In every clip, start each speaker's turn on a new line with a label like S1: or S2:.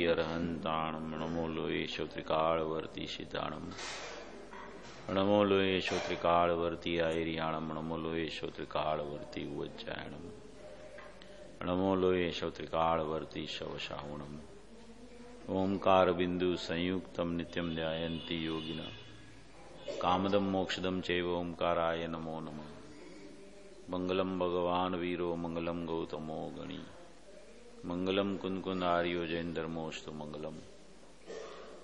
S1: अर्हन्ताणं नमो लोये श्रोत्रिकालवर्ती सिद्धाणं नमो लोये श्रोत्रिकालवर्ती आयर्याणं नमो लोये श्रोत्रिकालवर्ती उज्जैनं नमो लोये श्रोत्रिकालवर्ती शवशावणम् ओंकार बिंदु संयुक्तं नित्यं ध्यायन्ति योगिनः कामदं मोक्षदं चैव ओंकाराय नमो नमः। मंगलम भगवान वीरो मंगलम गौतमो गणी मंगलम कुंदकुंदार्यो जैन धर्मोस्तु मंगलम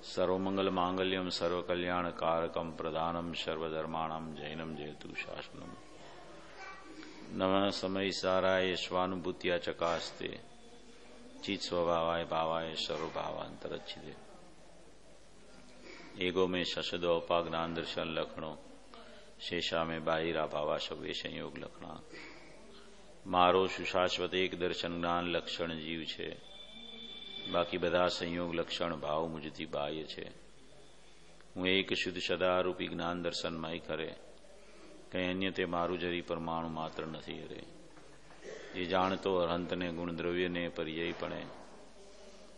S1: सर्वमंगल मांगल्यम सर्वकल्याण कारकम प्रदानम सर्वधर्माणाम जैनम जयतु शासनम। नमः समय साराय स्वानुभूत्या चकास्ते चित स्वभावाय भावाय सर्वभावांतरच्छिदे एगो में शशदो ज्ञान दर्शन लखणो शेषा में बाहिरा भावा शब्द संयोग लखना मारो सुशाश्वत एक दर्शन ज्ञान लक्षण जीव छे बाकी बधा संयोग लक्षण भाव मुझથી બાહ્ય છે। હું એક શુદ્ધ સદારૂપી જ્ઞાન દર્શનમય કરે કઈ અન્ય તે મારું જરી પરમાણુ માત્ર નથી હરે। જે જાણતો અનંતને ગુણ દ્રવ્યને પર્યાયપણે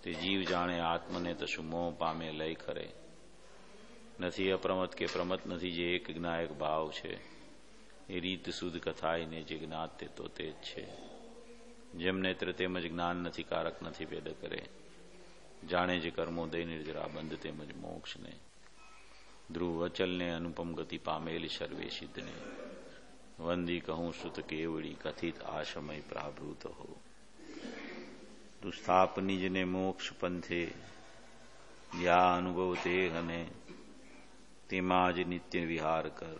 S1: તે જીવ જાણે આત્મને તસુ મોહ પામે લય કરે નથી અપ્રમત કે પ્રમત નથી જે એક જ્ઞાયક ભાવ છે એ રીત શુદ્ધ કથાઈને જે જ્ઞાત તે તો તે જ છે। જેમ નેત્ર તેમજ જ્ઞાન નથી કારક નથી ભેદ કરે જાણે જે કર્મોદય નિર્જરા બંધ તેમજ મોક્ષને ધ્રુવ અચલને અનુપમ ગતિ પામેલી સર્વે સિદ્ધને વંદી કહું સુત કેવડી કથિત આશમય પ્રાભૃત હો। તું સ્થાપ નિજને મોક્ષ પંથે યા અનુભવ તે હને તેમાં જ નિત્ય વિહાર કર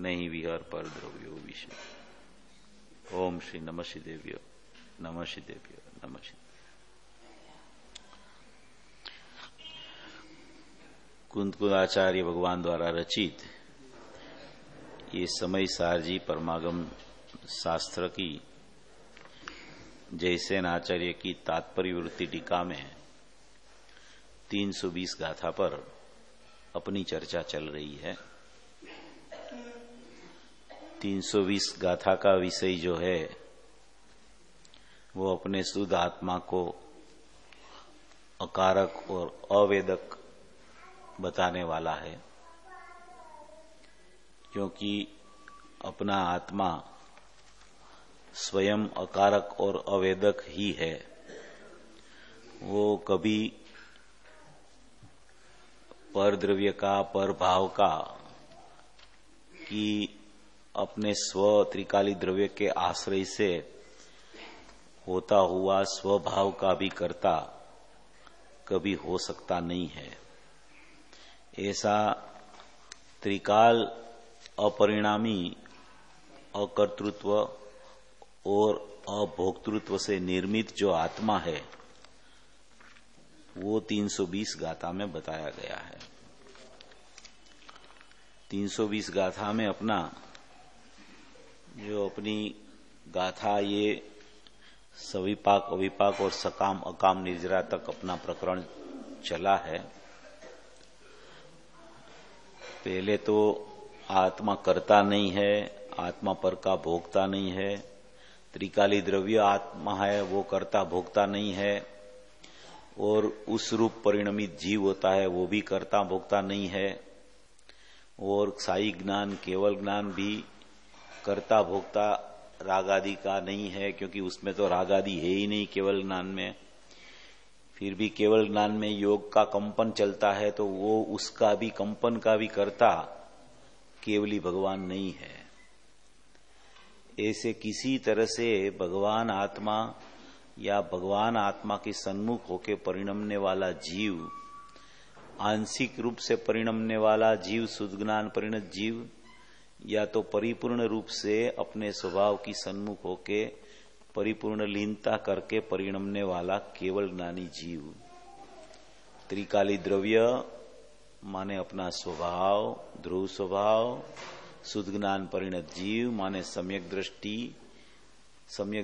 S1: नहीं विहर पर द्रव्यो विषय। ओम श्री नमः शिदेव्य नमः शिदेव्य नमः शिदेव्य। कुंदकुलाचार्य भगवान द्वारा रचित ये समय सारजी परमागम शास्त्र की जयसेन आचार्य की तात्पर्य वृत्ति टीका में 320 गाथा पर अपनी चर्चा चल रही है। 320 गाथा का विषय जो है वो अपने शुद्ध आत्मा को अकारक और अवेदक बताने वाला है, क्योंकि अपना आत्मा स्वयं अकारक और अवेदक ही है। वो कभी पर द्रव्य का पर भाव का कि अपने स्व त्रिकाली द्रव्य के आश्रय से होता हुआ स्वभाव का भी कर्ता कभी हो सकता नहीं है। ऐसा त्रिकाल अपरिणामी अकर्तृत्व और अभोक्तृत्व से निर्मित जो आत्मा है वो 320 गाथा में बताया गया है। 320 गाथा में अपना जो अपनी गाथा ये सविपाक अविपाक और सकाम अकाम निर्जरा तक अपना प्रकरण चला है। पहले तो आत्मा कर्ता नहीं है, आत्मा पर का भोक्ता नहीं है, त्रिकाली द्रव्य आत्मा है वो कर्ता भोक्ता नहीं है, और उस रूप परिणमित जीव होता है वो भी कर्ता भोक्ता नहीं है, और साई ज्ञान केवल ज्ञान भी कर्ता भोक्ता राग आदि का नहीं है, क्योंकि उसमें तो राग आदि है ही नहीं केवल ज्ञान में। फिर भी केवल ज्ञान में योग का कंपन चलता है तो वो उसका भी कंपन का भी कर्ता केवली भगवान नहीं है। ऐसे किसी तरह से भगवान आत्मा या भगवान आत्मा के सन्मुख होके परिणमने वाला जीव, आंशिक रूप से परिणमने वाला जीव शुद्ध ज्ञान परिणत जीव, या तो परिपूर्ण रूप से अपने स्वभाव की सन्मुख होके परिपूर्ण लीनता करके परिणमने वाला केवल ज्ञानी जीव। त्रिकाली द्रव्य माने अपना स्वभाव ध्रुव स्वभाव, शुद्ध ज्ञान परिणत जीव माने सम्यक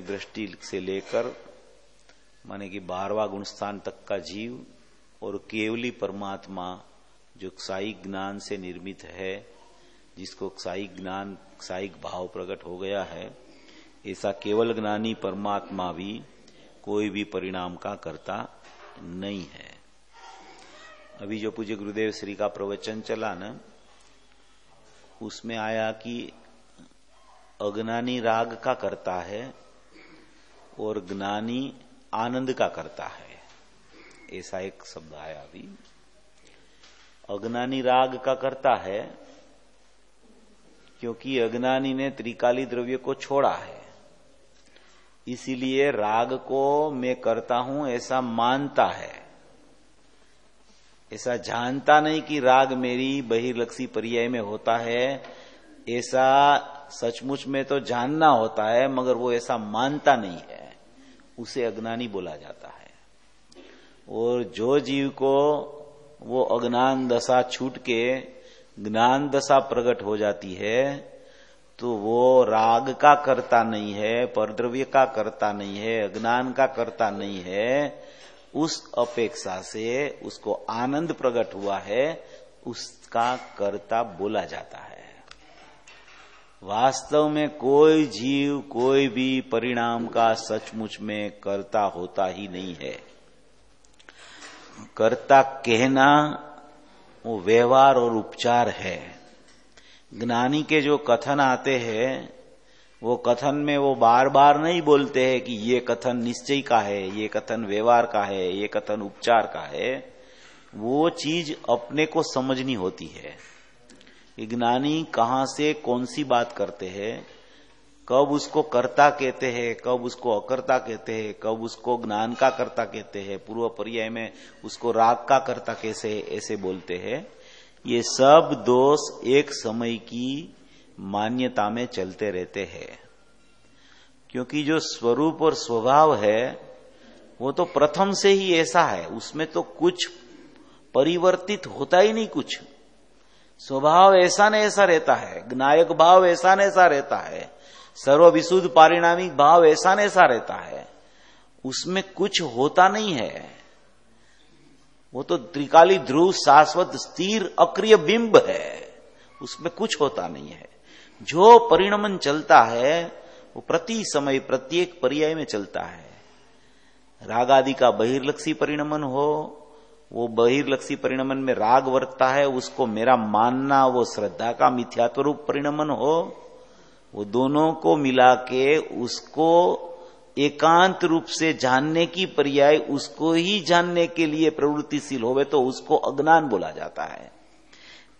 S1: दृष्टि से लेकर माने कि 12वां गुण स्थान तक का जीव, और केवली परमात्मा जो क्षायिक ज्ञान से निर्मित है, जिसको क्षायिक भाव प्रकट हो गया है, ऐसा केवल ज्ञानी परमात्मा भी कोई भी परिणाम का कर्ता नहीं है। अभी जो पूज्य गुरुदेव श्री का प्रवचन चला ना, उसमें आया कि अज्ञानी राग का करता है और ज्ञानी आनंद का करता है, ऐसा एक शब्द आया। अभी अज्ञानी राग का करता है क्योंकि अज्ञानी ने त्रिकाली द्रव्य को छोड़ा है, इसीलिए राग को मैं करता हूं ऐसा मानता है, ऐसा जानता नहीं कि राग मेरी बहिर्लक्षी पर्याय में होता है। ऐसा सचमुच में तो जानना होता है, मगर वो ऐसा मानता नहीं है, उसे अज्ञानी बोला जाता है। और जो जीव को वो अज्ञान दशा छूट के ज्ञान दशा प्रकट हो जाती है, तो वो राग का करता नहीं है, परद्रव्य का करता नहीं है, अज्ञान का करता नहीं है। उस अपेक्षा से उसको आनंद प्रकट हुआ है, उसका कर्ता बोला जाता है। वास्तव में कोई जीव कोई भी परिणाम का सचमुच में कर्ता होता ही नहीं है। कर्ता कहना वो व्यवहार और उपचार है। ज्ञानी के जो कथन आते हैं, वो कथन में वो बार बार नहीं बोलते हैं कि ये कथन निश्चय का है, ये कथन व्यवहार का है, ये कथन उपचार का है। वो चीज अपने को समझनी होती है। ज्ञानी कहां से कौन सी बात करते हैं, कब उसको कर्ता कहते हैं, कब उसको अकर्ता कहते हैं, कब उसको ज्ञान का कर्ता कहते हैं, पूर्व पर्याय में उसको राग का कर्ता कैसे ऐसे बोलते हैं। ये सब दोष एक समय की मान्यता में चलते रहते हैं, क्योंकि जो स्वरूप और स्वभाव है वो तो प्रथम से ही ऐसा है, उसमें तो कुछ परिवर्तित होता ही नहीं। कुछ स्वभाव ऐसा न ऐसा रहता है, ज्ञायक भाव ऐसा न ऐसा रहता है, सर्वविशुद्ध पारिणामिक भाव ऐसा न ऐसा रहता है, उसमें कुछ होता नहीं है। वो तो त्रिकाली ध्रुव शाश्वत स्थिर अक्रिय बिंब है, उसमें कुछ होता नहीं है। जो परिणमन चलता है वो प्रति समय प्रत्येक पर्याय में चलता है। राग आदि का बहिर्लक्षी परिणमन हो, वो बहिर्लक्षी परिणमन में राग वर्तता है, उसको मेरा मानना वो श्रद्धा का मिथ्यात्व रूप परिणमन हो, वो दोनों को मिला के उसको एकांत रूप से जानने की पर्याय उसको ही जानने के लिए प्रवृत्तिशील होवे तो उसको अज्ञान बोला जाता है।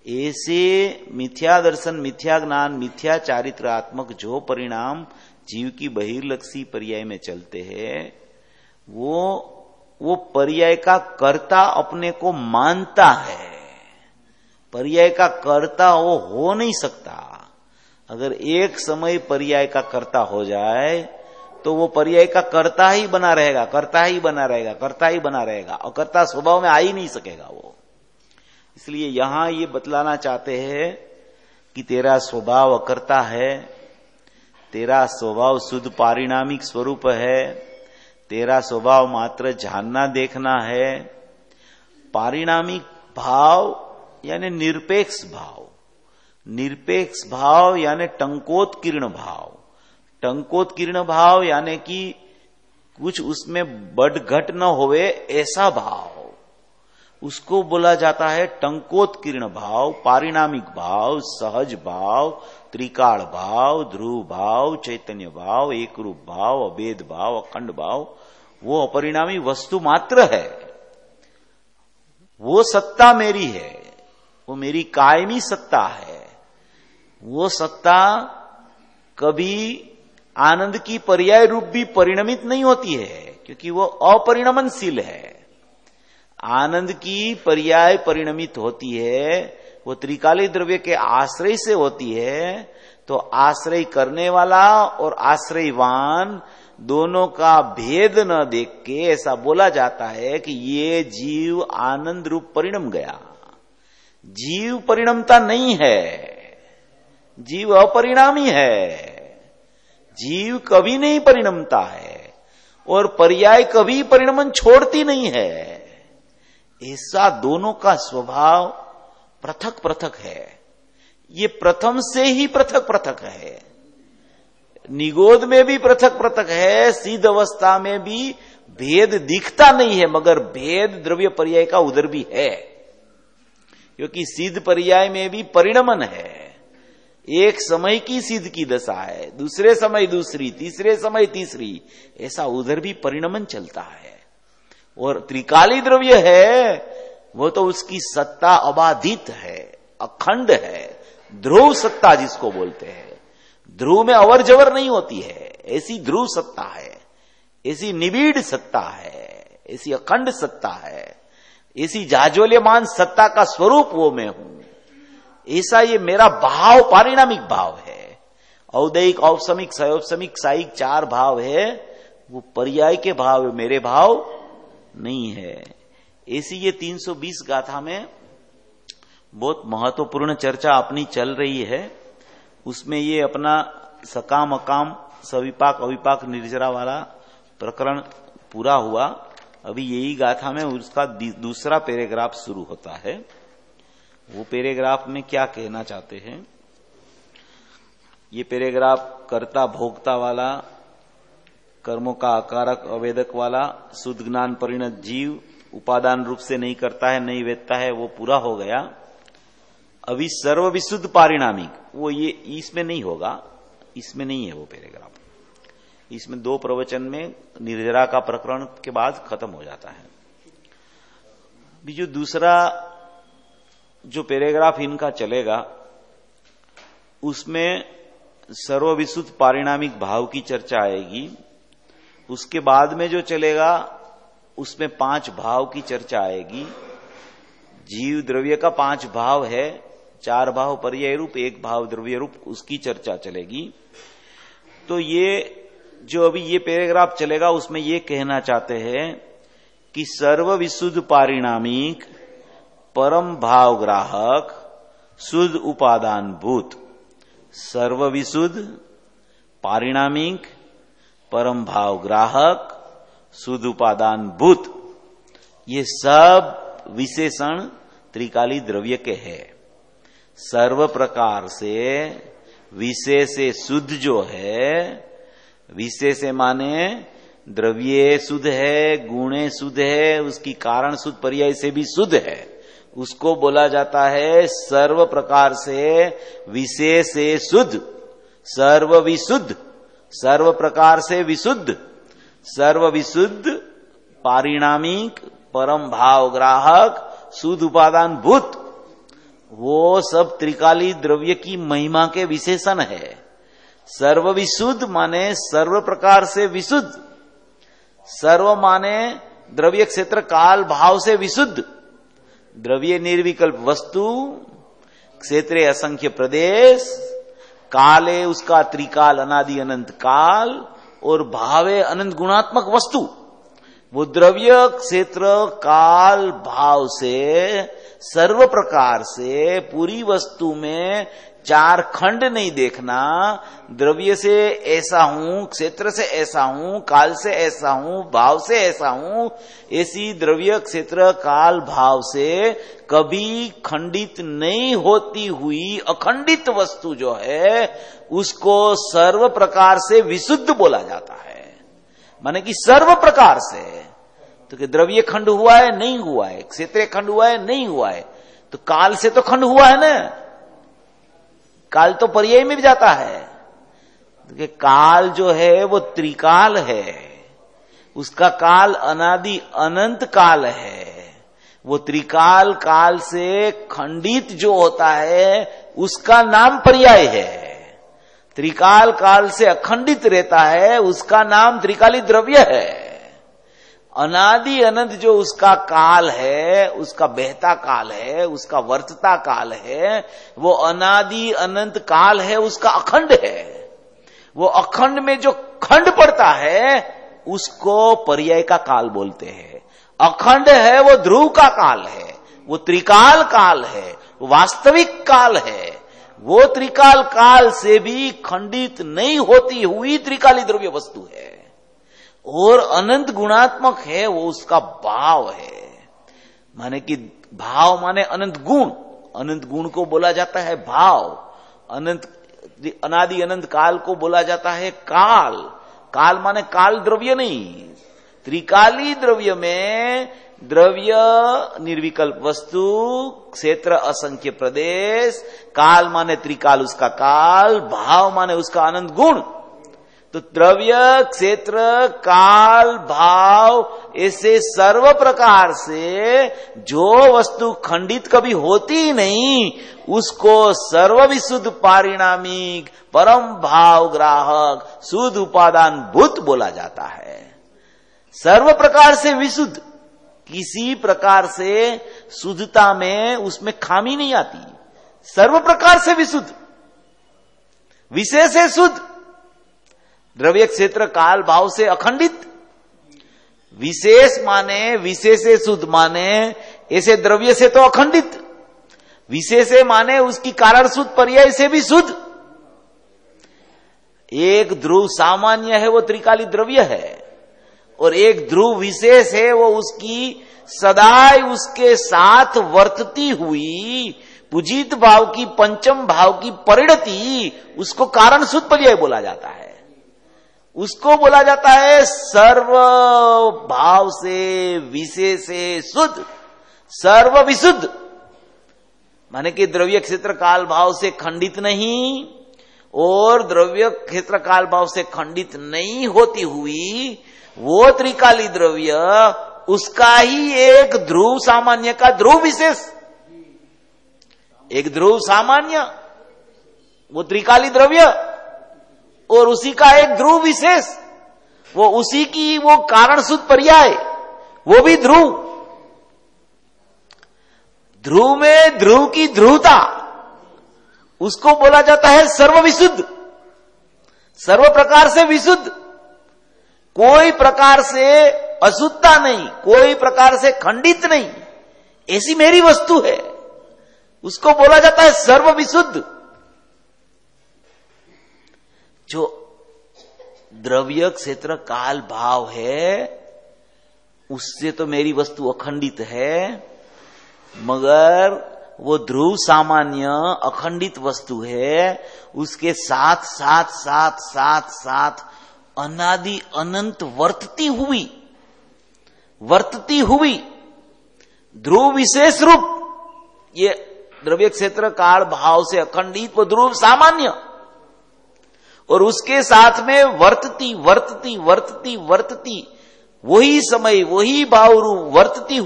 S1: ऐसे मिथ्या दर्शन, मिथ्या ज्ञान, मिथ्या चारित्रात्मक जो परिणाम जीव की बहिर्लक्षी पर्याय में चलते हैं, वो पर्याय का कर्ता अपने को मानता है। पर्याय का कर्ता वो हो नहीं सकता। अगर एक समय पर्याय का कर्ता हो जाए तो वो पर्याय का कर्ता ही बना रहेगा, कर्ता ही बना रहेगा, कर्ता ही बना रहेगा, और कर्ता स्वभाव में आ ही नहीं सकेगा वो। इसलिए यहां ये बतलाना चाहते हैं कि तेरा स्वभाव अकर्ता है, तेरा स्वभाव शुद्ध पारिणामिक स्वरूप है, तेरा स्वभाव मात्र जानना देखना है। पारिणामिक भाव यानी निरपेक्ष भाव, निरपेक्ष भाव यानी टंकोत्कीर्ण भाव, टंकोत्कीर्ण भाव यानी कि कुछ उसमें बढ़ घट न होवे ऐसा भाव, उसको बोला जाता है टंकोत्कीर्ण भाव, पारिणामिक भाव, सहज भाव, त्रिकाल भाव, ध्रुव भाव, चैतन्य भाव, एक रूप भाव, अभेद भाव, अखंड भाव। वो अपरिणामी वस्तु मात्र है, वो सत्ता मेरी है, वो मेरी कायमी सत्ता है। वो सत्ता कभी आनंद की पर्याय रूप भी परिणमित नहीं होती है, क्योंकि वो अपरिणमनशील है। आनंद की पर्याय परिणमित होती है, वो त्रिकाली द्रव्य के आश्रय से होती है। तो आश्रय करने वाला और आश्रयवान दोनों का भेद न देख के ऐसा बोला जाता है कि ये जीव आनंद रूप परिणम गया। जीव परिणमता नहीं है, जीव अपरिणामी है। जीव कभी नहीं परिणमता है और पर्याय कभी परिणमन छोड़ती नहीं है। ऐसा दोनों का स्वभाव पृथक पृथक है। ये प्रथम से ही पृथक पृथक है, निगोद में भी पृथक पृथक है, सिद्ध अवस्था में भी भेद दिखता नहीं है, मगर भेद द्रव्य पर्याय का उधर भी है, क्योंकि सिद्ध पर्याय में भी परिणमन है। एक समय की सिद्ध की दशा है, दूसरे समय दूसरी, तीसरे समय तीसरी, ऐसा उधर भी परिणमन चलता है। और त्रिकाली द्रव्य है वो तो उसकी सत्ता अबाधित है, अखंड है, ध्रुव सत्ता जिसको बोलते हैं। ध्रुव में अवर जवर नहीं होती है, ऐसी ध्रुव सत्ता है, ऐसी निबिड़ सत्ता है, ऐसी अखंड सत्ता है, ऐसी जाज्वल्यमान सत्ता का स्वरूप वो मैं हूं। ऐसा ये मेरा भाव पारिणामिक भाव है। औदैहिक, औपसमिक, सयोपसमिक, साइक 4 भाव है, वो पर्याय के भाव है, मेरे भाव नहीं है। ऐसी ये 320 गाथा में बहुत महत्वपूर्ण चर्चा अपनी चल रही है। उसमें ये अपना सकाम अकाम सविपाक अविपाक निर्जरा वाला प्रकरण पूरा हुआ। अभी यही गाथा में उसका दूसरा पैराग्राफ शुरू होता है। वो पैराग्राफ में क्या कहना चाहते हैं, ये पैराग्राफ कर्ता भोक्ता वाला, कर्मों का अकारक अवेदक वाला, शुद्ध ज्ञान परिणत जीव उपादान रूप से नहीं करता है, नहीं वेदता है, वो पूरा हो गया। अभी सर्व विशुद्ध पारिणामिक, वो ये इसमें नहीं होगा, इसमें नहीं है वो पैराग्राफ। इसमें 2 प्रवचन में निर्जरा का प्रकरण के बाद खत्म हो जाता है। अभी जो दूसरा जो पैराग्राफ इनका चलेगा उसमें सर्वविशुद्ध पारिणामिक भाव की चर्चा आएगी। उसके बाद में जो चलेगा उसमें 5 भाव की चर्चा आएगी। जीव द्रव्य का 5 भाव है, 4 भाव पर्याय रूप, 1 भाव द्रव्य रूप, उसकी चर्चा चलेगी। तो ये जो अभी ये पैराग्राफ चलेगा उसमें ये कहना चाहते हैं कि सर्वविशुद्ध पारिणामिक परम भाव ग्राहक शुद्ध उपादान भूत, सर्वविशुद्ध पारिणामिक परम भाव ग्राहक शुद्ध उपादान भूत, ये सब विशेषण त्रिकाली द्रव्य के हैं। सर्व प्रकार से विषय से शुद्ध जो है, विषय से माने द्रव्य शुद्ध है, गुणे शुद्ध है, उसकी कारण शुद्ध पर्याय से भी शुद्ध है, उसको बोला जाता है सर्व प्रकार से विषय से शुद्ध, सर्व विशुद्ध, सर्व प्रकार से विशुद्ध, सर्व विशुद्ध पारिणामिक परम भाव ग्राहक शुद्ध उपादान भूत, वो सब त्रिकाली द्रव्य की महिमा के विशेषण है। सर्व विशुद्ध माने सर्व प्रकार से विशुद्ध, सर्व माने द्रव्य क्षेत्र काल भाव से विशुद्ध, द्रव्य निर्विकल्प वस्तु, क्षेत्रे असंख्य प्रदेश, काले उसका त्रिकाल अनादि अनंत काल, और भावे अनंत गुणात्मक वस्तु। वो द्रव्य क्षेत्र काल भाव से सर्व प्रकार से पूरी वस्तु में 4 खंड नहीं देखना, द्रव्य से ऐसा हूं, क्षेत्र से ऐसा हूं, काल से ऐसा हूं, भाव से ऐसा हूं, ऐसी द्रव्य क्षेत्र काल भाव से कभी खंडित नहीं होती हुई अखंडित वस्तु जो है उसको सर्व प्रकार से विशुद्ध बोला जाता है। माने कि सर्व प्रकार से, तो कि द्रव्य खंड हुआ है नहीं हुआ है, क्षेत्र खंड हुआ है नहीं हुआ है, तो काल से तो खंड हुआ है ना, काल तो पर्याय में भी जाता है। तो काल जो है वो त्रिकाल है, उसका काल अनादि अनंत काल है। वो त्रिकाल काल से खंडित जो होता है उसका नाम पर्याय है। त्रिकाल काल से अखंडित रहता है उसका नाम त्रिकाली द्रव्य है। अनादि अनंत जो उसका काल है, उसका बहता काल है, उसका वर्तता काल है, वो अनादि अनंत काल है, उसका अखंड है। वो अखंड में जो खंड पड़ता है उसको पर्याय का काल बोलते हैं। अखंड है वो ध्रुव का काल है, वो त्रिकाल काल है, वो वास्तविक काल है। वो त्रिकाल काल से भी खंडित नहीं होती हुई त्रिकाली द्रव्य वस्तु है और अनंत गुणात्मक है, वो उसका भाव है। माने कि भाव माने अनंत गुण, अनंत गुण को बोला जाता है भाव। अनंत अनादि अनंत काल को बोला जाता है काल। काल माने काल द्रव्य नहीं,
S2: त्रिकाली द्रव्य में द्रव्य निर्विकल्प वस्तु, क्षेत्र असंख्य प्रदेश, काल माने त्रिकाल उसका काल, भाव माने उसका अनंत गुण। तो द्रव्य, क्षेत्र, काल, भाव ऐसे सर्व प्रकार से जो वस्तु खंडित कभी होती ही नहीं, उसको सर्वविशुद्ध पारिणामिक परम भाव ग्राहक शुद्ध उपादान भूत बोला जाता है। सर्व प्रकार से विशुद्ध, किसी प्रकार से शुद्धता में उसमें खामी नहीं आती, सर्व प्रकार से विशुद्ध, विशेष है शुद्ध, द्रव्य क्षेत्र काल भाव से अखंडित। विशेष माने विशेष से शुद्ध माने ऐसे द्रव्य से तो अखंडित, विशेष माने उसकी कारण शुद्ध पर्याय से भी शुद्ध। एक ध्रुव सामान्य है वो त्रिकाली द्रव्य है, और एक ध्रुव विशेष है वो उसकी सदाई उसके साथ वर्तती हुई पुजीत भाव की पंचम भाव की परिणति, उसको कारण शुद्ध पर्याय बोला जाता है। उसको बोला जाता है सर्व भाव से विशेष से शुद्ध, सर्व विशुद्ध, माने कि द्रव्य क्षेत्र काल भाव से खंडित नहीं और द्रव्य क्षेत्र काल भाव से खंडित नहीं होती हुई वो त्रिकाली द्रव्य, उसका ही एक ध्रुव सामान्य का ध्रुव विशेष, एक ध्रुव सामान्य वो त्रिकाली द्रव्य और उसी का एक ध्रुव विशेष, वो उसी की वो कारण शुद्ध पर्याय, वो भी ध्रुव। ध्रुव में ध्रुव की ध्रुवता, उसको बोला जाता है सर्व विशुद्ध, सर्व प्रकार से विशुद्ध, कोई प्रकार से अशुद्धता नहीं, कोई प्रकार से खंडित नहीं, ऐसी मेरी वस्तु है, उसको बोला जाता है सर्व विशुद्ध। जो द्रव्य क्षेत्र काल भाव है उससे तो मेरी वस्तु अखंडित है, मगर वो ध्रुव सामान्य अखंडित वस्तु है, उसके साथ साथ साथ साथ साथ अनादि अनंत वर्तती हुई ध्रुव विशेष रूप, ये द्रव्य क्षेत्र काल भाव से अखंडित वो ध्रुव सामान्य, और उसके साथ में वर्तती वर्तती वर्तती वर्तती वही समय वही भाव रूप वर्तती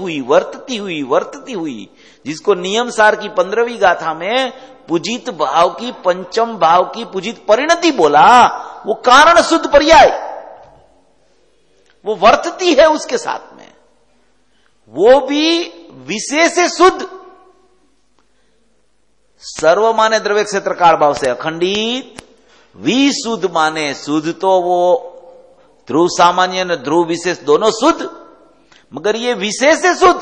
S2: हुई, जिसको नियम सार की 15वीं गाथा में पुजित भाव की पंचम भाव की पुजित परिणति बोला, वो कारण शुद्ध पर्याय, वो वर्तती है उसके साथ में, वो भी विशेष शुद्ध। सर्व माने द्रव्य क्षेत्र काल भाव से अखंडित, विशुद्ध माने शुद्ध, तो वो ध्रुव सामान्य न ध्रुव विशेष दोनों शुद्ध, मगर ये विशेष है शुद्ध,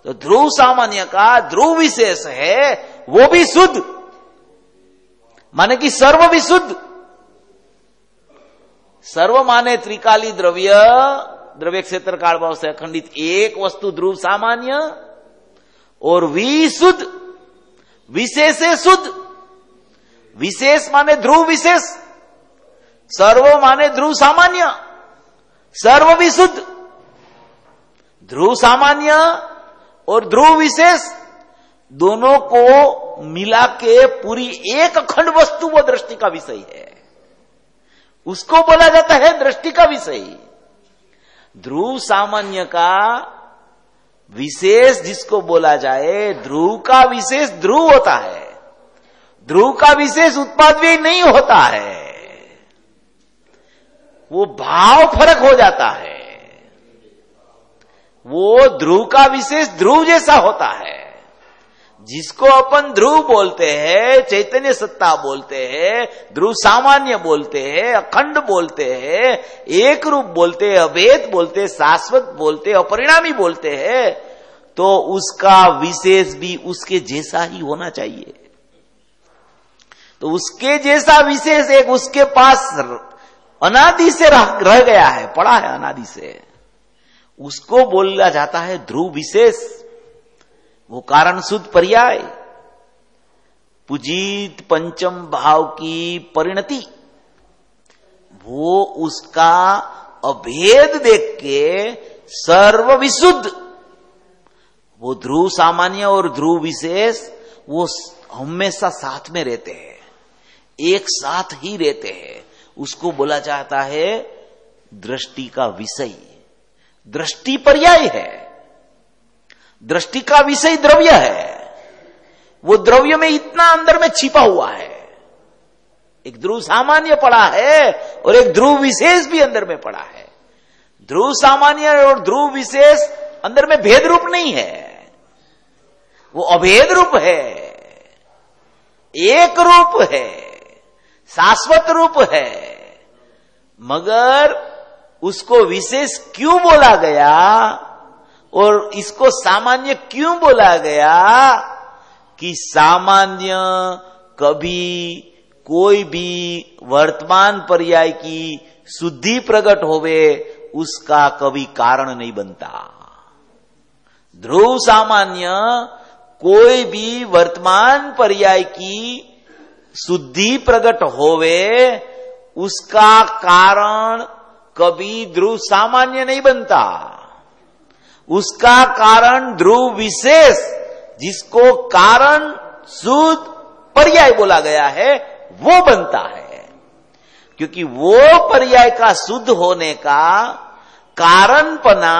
S2: तो ध्रुव सामान्य का ध्रुव विशेष है वो भी शुद्ध, माने कि सर्व विशुद्ध। सर्व माने त्रिकाली द्रव्य, द्रव्य क्षेत्र काल भाव से अखंडित एक वस्तु ध्रुव सामान्य, और विशुद्ध विशेष है शुद्ध, विशेष माने ध्रुव विशेष, सर्व माने ध्रुव सामान्य, सर्व विशुद्ध। ध्रुव सामान्य और ध्रुव विशेष दोनों को मिला के पूरी एक अखंड वस्तु वो दृष्टि का विषय है, उसको बोला जाता है दृष्टि का विषय। ध्रुव सामान्य का विशेष जिसको बोला जाए, ध्रुव का विशेष ध्रुव होता है, ध्रुव का विशेष उत्पाद भी नहीं होता है, वो भाव फर्क हो जाता है, वो ध्रुव का विशेष ध्रुव जैसा होता है। जिसको अपन ध्रुव बोलते हैं, चैतन्य सत्ता बोलते हैं, ध्रुव सामान्य बोलते हैं, अखंड बोलते हैं, एक रूप बोलते हैं, अभेद बोलते हैं, शाश्वत बोलते हैं, अपरिणामी बोलते हैं, तो उसका विशेष भी उसके जैसा ही होना चाहिए। तो उसके जैसा विशेष एक उसके पास अनादि से रह गया है, पड़ा है अनादि से, उसको बोला जाता है ध्रुव विशेष, वो कारण शुद्ध पर्याय, पुजीत पंचम भाव की परिणति, वो उसका अभेद देख के सर्व विशुद्ध, वो ध्रुव सामान्य और ध्रुव विशेष वो हमेशा साथ में रहते हैं, एक साथ ही रहते हैं। उसको बोला जाता है दृष्टि का विषय। दृष्टि पर्याय है, दृष्टि का विषय द्रव्य है। वो द्रव्य में इतना अंदर में छिपा हुआ है। एक ध्रुव सामान्य पड़ा है और एक ध्रुव विशेष भी अंदर में पड़ा है। ध्रुव सामान्य और ध्रुव विशेष अंदर में भेद रूप नहीं है, वो अभेद रूप है, एक रूप है, शाश्वत रूप है। मगर उसको विशेष क्यों बोला गया और इसको सामान्य क्यों बोला गया? कि सामान्य कभी कोई भी वर्तमान पर्याय की शुद्धि प्रकट होवे उसका कभी कारण नहीं बनता। ध्रुव सामान्य कोई भी वर्तमान पर्याय की शुद्धि प्रकट होवे उसका कारण कभी ध्रुव सामान्य नहीं बनता। उसका कारण ध्रुव विशेष, जिसको कारण शुद्ध पर्याय बोला गया है, वो बनता है। क्योंकि वो पर्याय का शुद्ध होने का कारणपना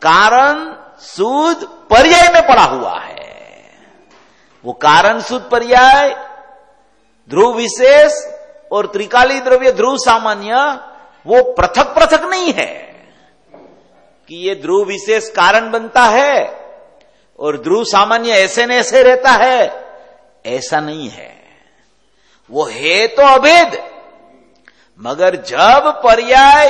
S2: कारण शुद्ध पर्याय में पड़ा हुआ है। वो कारण शुद्ध पर्याय ध्रुव विशेष और त्रिकाली द्रव्य ध्रुव सामान्य वो पृथक पृथक नहीं है कि ये ध्रुव विशेष कारण बनता है और ध्रुव सामान्य ऐसे न ऐसे रहता है, ऐसा नहीं है। वो है तो अभेद, मगर जब पर्याय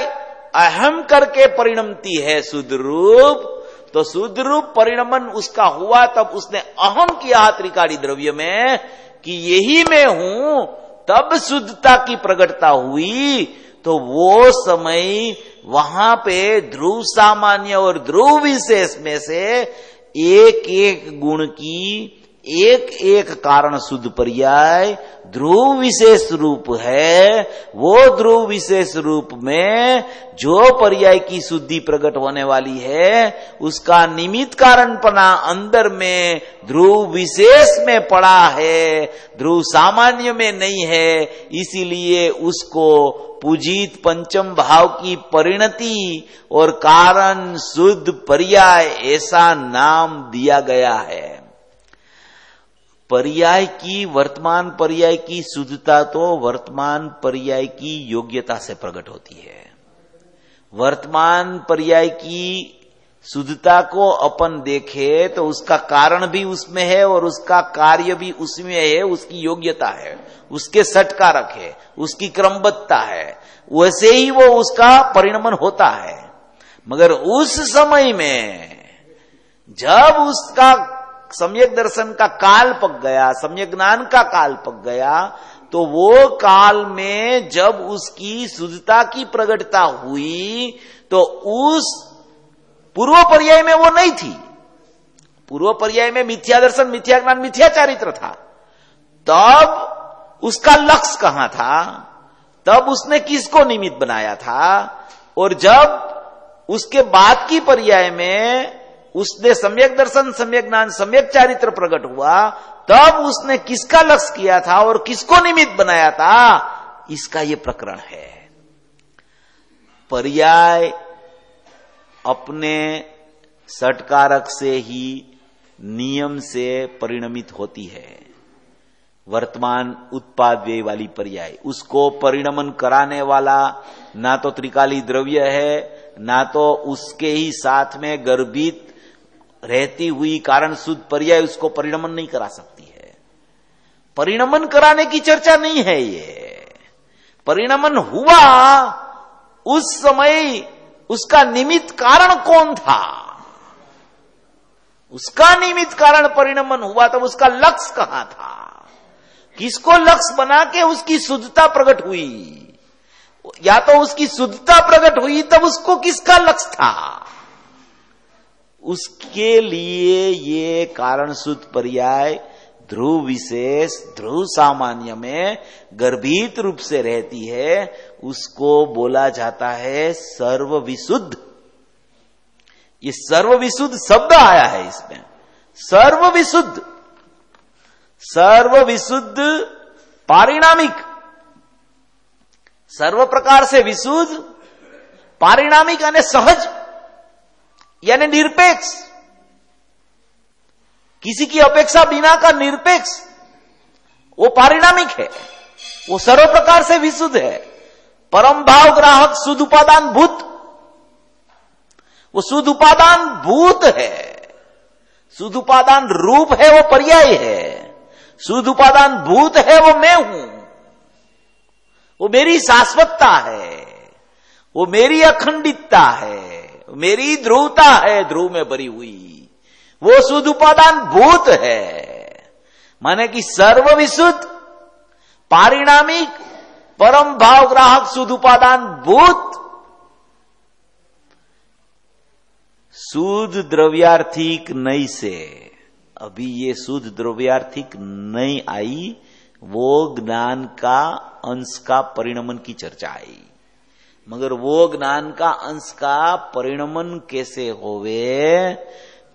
S2: अहम करके परिणमती है शुद्ध रूप, तो शुद्ध रूप परिणमन उसका हुआ तब उसने अहम किया त्रिकाली द्रव्य में कि यही मैं हूं, तब शुद्धता की प्रकटता हुई। तो वो समय वहां पे ध्रुव सामान्य और ध्रुव विशेष में से एक एक गुण की एक एक कारण शुद्ध पर्याय ध्रुव विशेष रूप है। वो ध्रुव विशेष रूप में जो पर्याय की शुद्धि प्रकट होने वाली है उसका निमित्त कारणपना अंदर में ध्रुव विशेष में पड़ा है, ध्रुव सामान्य में नहीं है। इसीलिए उसको पूजित पंचम भाव की परिणति और कारण शुद्ध पर्याय ऐसा नाम दिया गया है। पर्याय की वर्तमान पर्याय की शुद्धता तो वर्तमान पर्याय की योग्यता से प्रकट होती है। वर्तमान पर्याय की शुद्धता को अपन देखे तो उसका कारण भी उसमें है और उसका कार्य भी उसमें है, उसकी योग्यता है, उसके सटकारक है, उसकी क्रमबद्धता है, वैसे ही वो उसका परिणमन होता है। मगर उस समय में जब उसका सम्यक दर्शन का काल पक गया, सम्यक ज्ञान का काल पक गया, तो वो काल में जब उसकी शुद्धता की प्रकटता हुई तो उस पूर्व पर्याय में वो नहीं थी। पूर्व पर्याय में मिथ्या दर्शन, मिथ्या ज्ञान, मिथ्या चारित्र था। तब उसका लक्ष्य कहां था, तब उसने किसको निमित्त बनाया था। और जब उसके बाद की पर्याय में उसने सम्यक दर्शन, सम्यक ज्ञान, सम्यक चारित्र प्रकट हुआ, तब उसने किसका लक्ष्य किया था और किसको निमित्त बनाया था, इसका यह प्रकरण है। पर्याय अपने सटकारक से ही नियम से परिणमित होती है। वर्तमान उत्पाद व्यय वाली पर्याय, उसको परिणमन कराने वाला ना तो त्रिकाली द्रव्य है, ना तो उसके ही साथ में गर्भित रहती हुई कारण शुद्ध पर्याय उसको परिणमन नहीं करा सकती है। परिणमन कराने की चर्चा नहीं है ये। परिणमन हुआ उस समय उसका निमित्त कारण कौन था, उसका निमित्त कारण परिणमन हुआ तब उसका लक्ष्य कहां था, किसको लक्ष्य बना के उसकी शुद्धता प्रकट हुई। या तो उसकी शुद्धता प्रकट हुई तब उसको किसका लक्ष्य था, उसके लिए ये कारण शुद्ध पर्याय ध्रुव विशेष ध्रुव सामान्य में गर्भित रूप से रहती है, उसको बोला जाता है सर्वविशुद्ध। ये सर्वविशुद्ध शब्द आया है इसमें, सर्वविशुद्ध, सर्वविशुद्ध पारिणामिक, सर्व प्रकार से विशुद्ध, पारिणामिक यानी सहज, यानी निरपेक्ष, किसी की अपेक्षा बिना का निरपेक्ष, वो पारिणामिक है, वो सर्व प्रकार से विशुद्ध है। परम भाव ग्राहक शुद्ध उपादान भूत, वो शुद्ध उपादान भूत है, शुद्ध उपादान रूप है, वो पर्याय है, शुद्ध उपादान भूत है, वो मैं हूं, वो मेरी शाश्वतता है, वो मेरी अखंडितता है, मेरी ध्रुवता है, ध्रुव में भरी हुई, वो शुद्ध उपादान भूत है। माने कि सर्व विशुद्ध पारिणामिक परम भाव ग्राहक शुद्ध उपादान भूत, शुद्ध द्रव्यार्थिक नई से, अभी ये शुद्ध द्रव्यार्थिक नई आई, वो ज्ञान का अंश का परिणमन की चर्चा आई। मगर वो ज्ञान का अंश का परिणमन कैसे होवे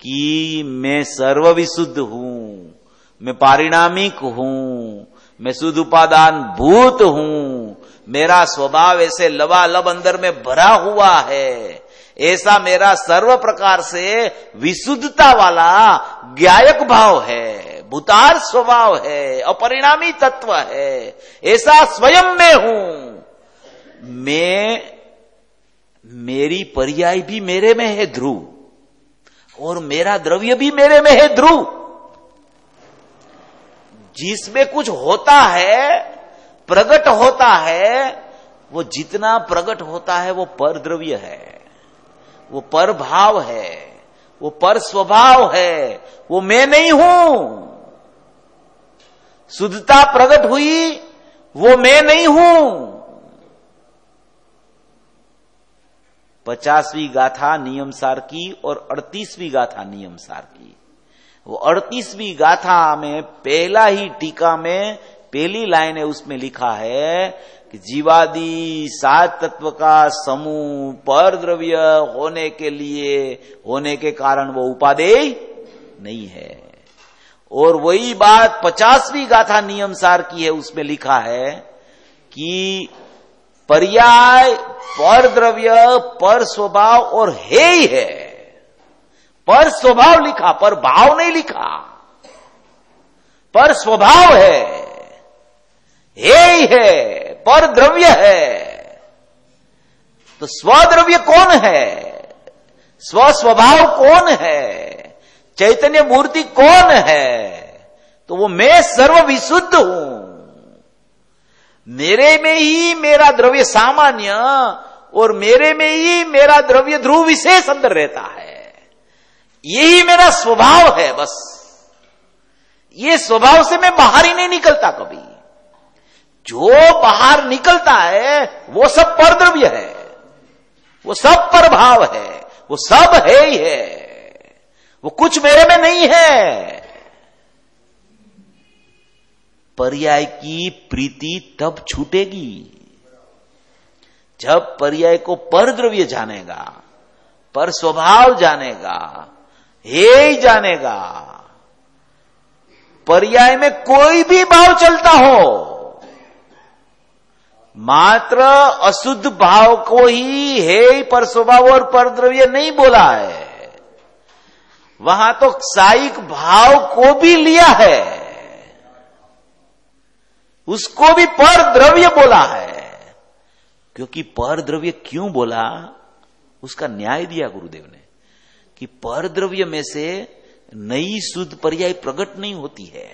S2: कि मैं सर्वविशुद्ध हूं, मैं पारिणामिक हूं, मैं शुद्ध उपादान भूत हूं, मेरा स्वभाव ऐसे लबालब अंदर में भरा हुआ है, ऐसा मेरा सर्व प्रकार से विशुद्धता वाला ज्ञायक भाव है, भूतार स्वभाव है, अपरिणामी तत्व है, ऐसा स्वयं में हूं। मेरी पर्याय भी मेरे में है ध्रुव, और मेरा द्रव्य भी मेरे में है ध्रुव। जिसमें कुछ होता है, प्रकट होता है, वो जितना प्रकट होता है वो पर द्रव्य है, वो पर भाव है, वो पर स्वभाव है, वो मैं नहीं हूं। शुद्धता प्रकट हुई, वो मैं नहीं हूं। 50वीं गाथा नियम सार की और 38वीं गाथा नियम सार की। वो 38वीं गाथा में पहला ही टीका में पहली लाइन है, उसमें लिखा है कि जीवादि 7 तत्व का समूह पर द्रव्य होने के कारण वो उपादेय नहीं है। और वही बात 50वीं गाथा नियम सार की है, उसमें लिखा है कि पर्याय पर द्रव्य पर स्वभाव और है ही है। पर स्वभाव लिखा, पर भाव नहीं लिखा, पर स्वभाव है ही है, पर द्रव्य है। तो स्वद्रव्य कौन है, स्व स्वभाव कौन है, चैतन्य मूर्ति कौन है? तो वो मैं सर्व विशुद्ध हूं। मेरे में ही मेरा द्रव्य सामान्य और मेरे में ही मेरा द्रव्य ध्रुव विशेष अंदर रहता है। यही मेरा स्वभाव है। बस ये स्वभाव से मैं बाहर ही नहीं निकलता कभी। जो बाहर निकलता है वो सब पर द्रव्य है, वो सब पर भाव है, वो सब है ही है, वो कुछ मेरे में नहीं है। पर्याय की प्रीति तब छूटेगी जब पर्याय को पर द्रव्य जानेगा, पर स्वभाव जानेगा, हे जानेगा। पर्याय में कोई भी भाव चलता हो, मात्र अशुद्ध भाव को ही हे पर स्वभाव और पर द्रव्य नहीं बोला है। वहां तो साइक भाव को भी लिया है, उसको भी पर द्रव्य बोला है। क्योंकि पर द्रव्य क्यों बोला, उसका न्याय दिया गुरुदेव ने कि पर द्रव्य में से नई शुद्ध पर्याय प्रकट नहीं होती है,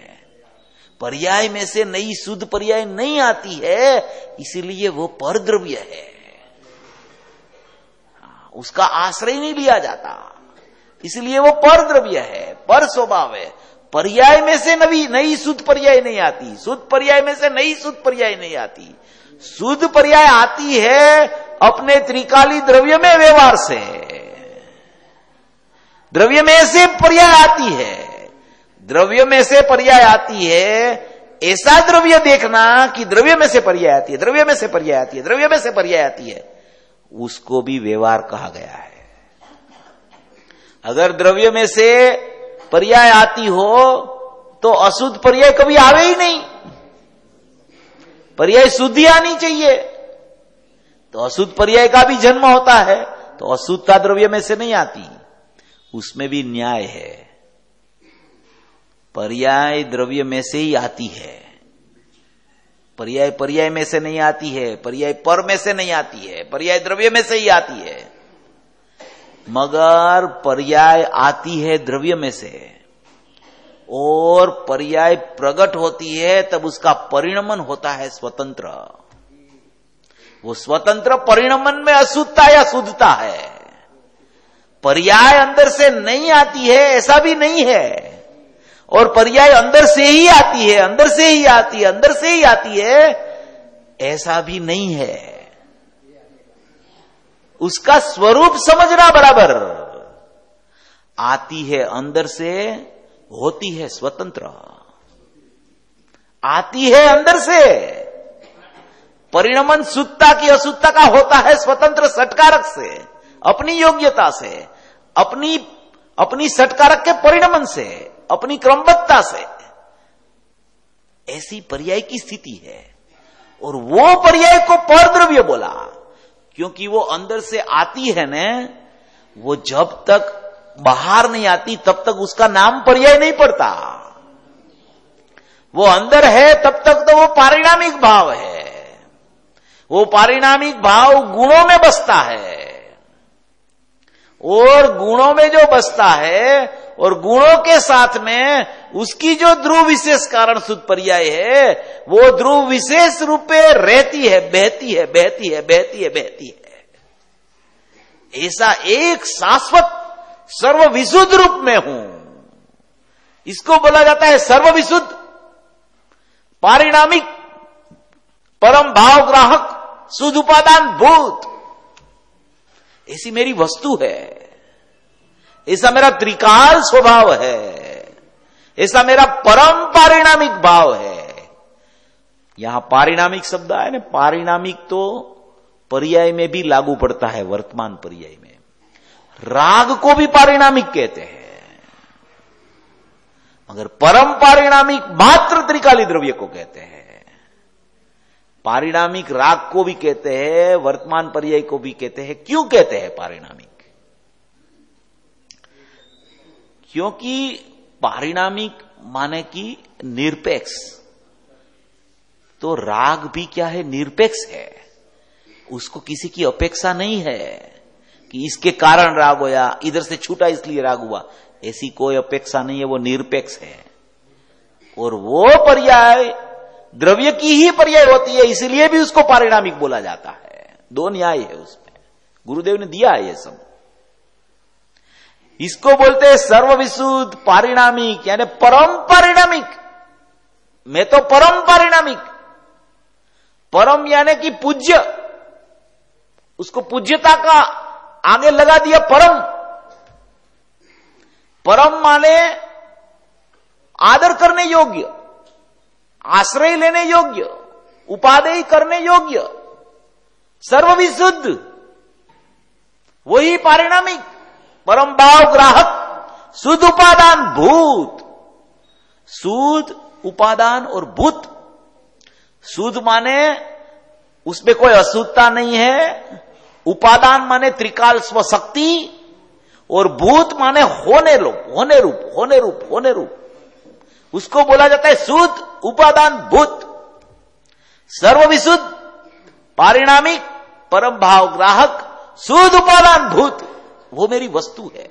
S2: पर्याय में से नई शुद्ध पर्याय नहीं आती है, इसीलिए वो पर द्रव्य है, उसका आश्रय नहीं लिया जाता, इसलिए वो पर द्रव्य है, पर स्वभाव है। पर्याय में से नई शुद्ध पर्याय नहीं आती, शुद्ध पर्याय में से नई शुद्ध पर्याय नहीं आती। शुद्ध पर्याय आती है अपने त्रिकाली द्रव्य में व्यवहार से, द्रव्य में से पर्याय आती है। द्रव्य में से पर्याय आती है, ऐसा द्रव्य देखना कि द्रव्य में से पर्याय आती है, द्रव्य में से पर्याय आती है, द्रव्य में से पर्याय आती है, उसको भी व्यवहार कहा गया है। अगर द्रव्य में से पर्याय आती हो तो अशुद्ध पर्याय कभी आवे ही नहीं, पर्याय शुद्धि आनी चाहिए। तो अशुद्ध पर्याय का भी जन्म होता है, तो अशुद्धता द्रव्य में से नहीं आती, उसमें भी न्याय है। पर्याय द्रव्य में से ही आती है, पर्याय पर्याय में से नहीं आती है, पर्याय पर में से नहीं आती है, पर्याय द्रव्य में से ही आती है। मगर पर्याय आती है द्रव्य में से, और पर्याय प्रकट होती है तब उसका परिणमन होता है स्वतंत्र। वो स्वतंत्र परिणमन में अशुद्धता या शुद्धता है। पर्याय अंदर से नहीं आती है ऐसा भी नहीं है, और पर्याय अंदर से ही आती है, अंदर से ही आती है, अंदर से ही आती है ऐसा भी नहीं है। उसका स्वरूप समझना बराबर। आती है अंदर से, होती है स्वतंत्र। आती है अंदर से, परिणमन शुद्धता की अशुद्धता का होता है स्वतंत्र सटकारक से, अपनी योग्यता से, अपनी सटकारक के परिणमन से, अपनी क्रमबद्धता से। ऐसी पर्याय की स्थिति है, और वो पर्याय को परद्रव्य बोला, क्योंकि वो अंदर से आती है न, वो जब तक बाहर नहीं आती तब तक उसका नाम पर्याय नहीं पड़ता। वो अंदर है तब तक तो वो पारिणामिक भाव है। वो पारिणामिक भाव गुणों में बसता है, और गुणों में जो बसता है, और गुणों के साथ में उसकी जो ध्रुव विशेष कारण शुद्ध पर्याय है, वो ध्रुव विशेष रूप में रहती है, बहती है, बहती है, बहती है, बहती है। ऐसा एक शाश्वत सर्वविशुद्ध रूप में हूं, इसको बोला जाता है सर्वविशुद्ध पारिणामिक परम भाव ग्राहक शुद्ध उपादान भूत। ऐसी मेरी वस्तु है, ऐसा मेरा त्रिकाल स्वभाव है, ऐसा मेरा परम पारिणामिक भाव है। यहां पारिणामिक शब्द आया ना, पारिणामिक तो पर्याय में भी लागू पड़ता है, वर्तमान पर्याय में। राग को भी पारिणामिक कहते हैं, मगर परम पारिणामिक मात्र त्रिकाली द्रव्य को कहते हैं। पारिणामिक राग को भी कहते हैं, वर्तमान पर्याय को भी कहते हैं। क्यों कहते हैं पारिणामिक? क्योंकि पारिणामिक माने कि निरपेक्ष। तो राग भी क्या है? निरपेक्ष है। उसको किसी की अपेक्षा नहीं है कि इसके कारण राग होया, इधर से छूटा इसलिए राग हुआ, ऐसी कोई अपेक्षा नहीं है। वो निरपेक्ष है, और वो पर्याय द्रव्य की ही पर्याय होती है, इसलिए भी उसको पारिणामिक बोला जाता है। दो न्याय है उसमें, गुरुदेव ने दिया है ये सब। इसको बोलते हैं सर्वविशुद्ध पारिणामिक, यानी परम पारिणामिक। मैं तो परम पारिणामिक, परम यानी कि पूज्य, उसको पूज्यता का आगे लगा दिया परम। परम माने आदर करने योग्य, आश्रय लेने योग्य, उपादेय करने योग्य, सर्वविशुद्ध, वही पारिणामिक, परम भाव ग्राहक, शुद्ध उपादान भूत। शुद्ध उपादान और भूत। शुद्ध माने उसमें कोई अशुद्धता नहीं है, उपादान माने त्रिकाल स्वशक्ति, और भूत माने होने रूप, होने रूप, होने रूप, होने रूप। उसको बोला जाता है शुद्ध उपादान भूत। सर्वविशुद्ध पारिणामिक परम भाव ग्राहक शुद्ध उपादान भूत, वो मेरी वस्तु है,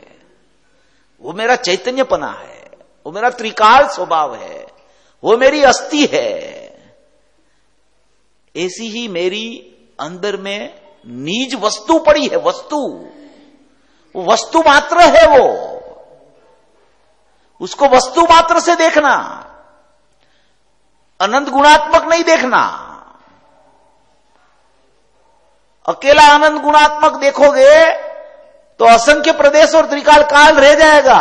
S2: वो मेरा चैतन्यपना है, वो मेरा त्रिकाल स्वभाव है, वो मेरी अस्थि है। ऐसी ही मेरी अंदर में निज वस्तु पड़ी है। वस्तु, वो वस्तु मात्र है। वो उसको वस्तु मात्र से देखना, अनंत गुणात्मक नहीं देखना। अकेला अनंत गुणात्मक देखोगे तो असंख्य प्रदेश और त्रिकाल काल रह जाएगा।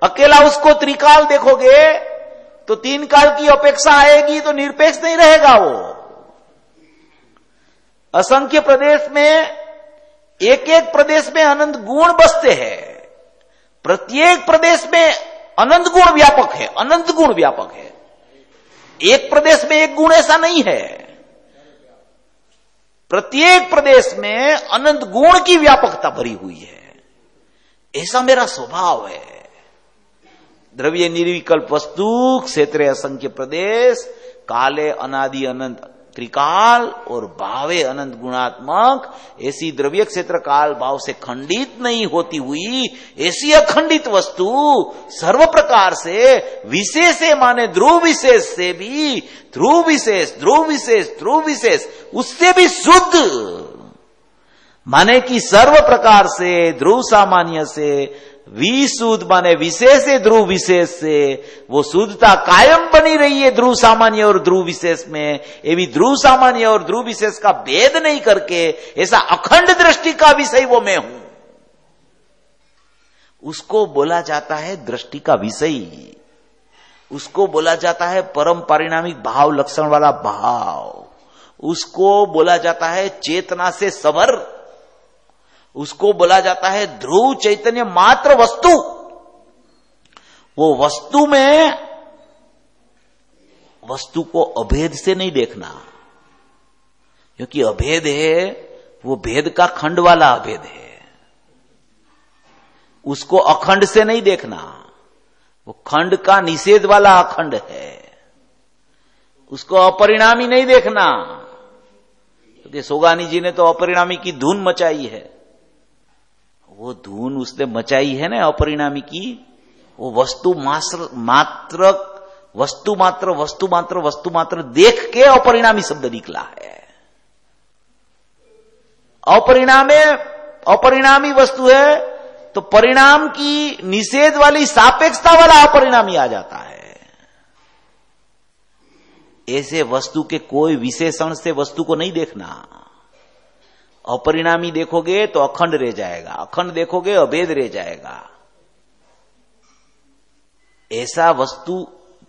S2: अकेला उसको त्रिकाल देखोगे तो तीन काल की अपेक्षा आएगी तो निरपेक्ष नहीं रहेगा वो। असंख्य प्रदेश में एक एक प्रदेश में अनंत गुण बसते हैं, प्रत्येक प्रदेश में अनंत गुण व्यापक है, अनंत गुण व्यापक है। एक प्रदेश में एक गुण ऐसा नहीं है, प्रत्येक प्रदेश में अनंत गुण की व्यापकता भरी हुई है। ऐसा मेरा स्वभाव है। द्रव्य निर्विकल्प वस्तु, क्षेत्र असंख्य प्रदेश, काले अनादि अनंत त्रिकाल और भावे अनंत गुणात्मक, ऐसी द्रव्य क्षेत्र काल भाव से खंडित नहीं होती हुई ऐसी अखंडित वस्तु सर्व प्रकार से विशेष माने ध्रुव विशेष से भी, ध्रुव विशेष, ध्रुव विशेष, ध्रुव विशेष उससे भी शुद्ध, माने कि सर्व प्रकार से ध्रुव सामान्य से विशुद्ध माने विशेष ध्रुव विशेष से वो शुद्धता कायम बनी रही है ध्रुव सामान्य और ध्रुव विशेष में। ये भी ध्रुव सामान्य और ध्रुव विशेष का भेद नहीं करके ऐसा अखंड दृष्टि का विषय वो मैं हूं, उसको बोला जाता है दृष्टि का विषय, उसको बोला जाता है परम परिणामिक भाव लक्षण वाला भाव, उसको बोला जाता है चेतना से सबर, उसको बोला जाता है ध्रुव चैतन्य मात्र वस्तु। वो वस्तु में वस्तु को अभेद से नहीं देखना, क्योंकि अभेद है वो भेद का खंड वाला अभेद है। उसको अखंड से नहीं देखना, वो खंड का निषेध वाला अखंड है। उसको अपरिणामी नहीं देखना, क्योंकि सोगानी जी ने तो अपरिणामी की धून मचाई है। वो धून उसने मचाई है ना अपरिणामी की, वो वस्तु मात्र वस्तु मात्र वस्तु मात्र वस्तु मात्र देख के अपरिणामी शब्द निकला है। अपरिणामी वस्तु है तो परिणाम की निषेध वाली सापेक्षता वाला अपरिणामी आ जाता है। ऐसे वस्तु के कोई विशेषण से वस्तु को नहीं देखना। अपरिणामी देखोगे तो अखंड रह जाएगा, अखंड देखोगे अभेद रह जाएगा। ऐसा वस्तु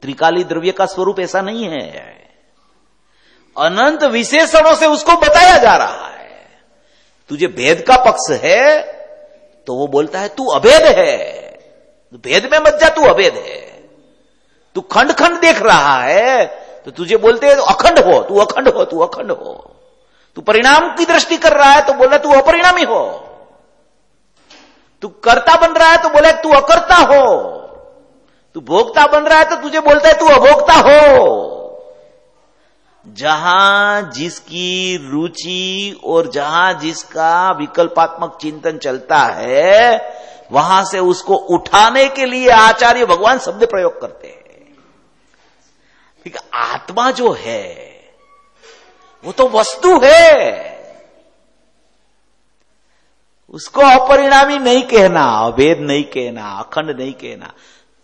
S2: त्रिकाली द्रव्य का स्वरूप ऐसा नहीं है। अनंत विशेषणों से उसको बताया जा रहा है। तुझे भेद का पक्ष है तो वो बोलता है तू अभेद है, भेद में मत जा, तू अभेद है। तू खंड खंड देख रहा है तो तुझे बोलते हैं अखंड हो, तू अखंड हो, तू अखंड हो। तू परिणाम की दृष्टि कर रहा है तो बोला तू अपरिणामी हो। तू कर्ता बन रहा है तो बोला तू अकर्ता हो। तू भोक्ता बन रहा है तो तुझे बोलता है तू अभोक्ता हो। जहां जिसकी रुचि और जहां जिसका विकल्पात्मक चिंतन चलता है वहां से उसको उठाने के लिए आचार्य भगवान शब्द प्रयोग करते हैं। ठीक, आत्मा जो है वो तो वस्तु है, उसको अपरिणामी नहीं कहना, अभेद नहीं कहना, अखंड नहीं कहना।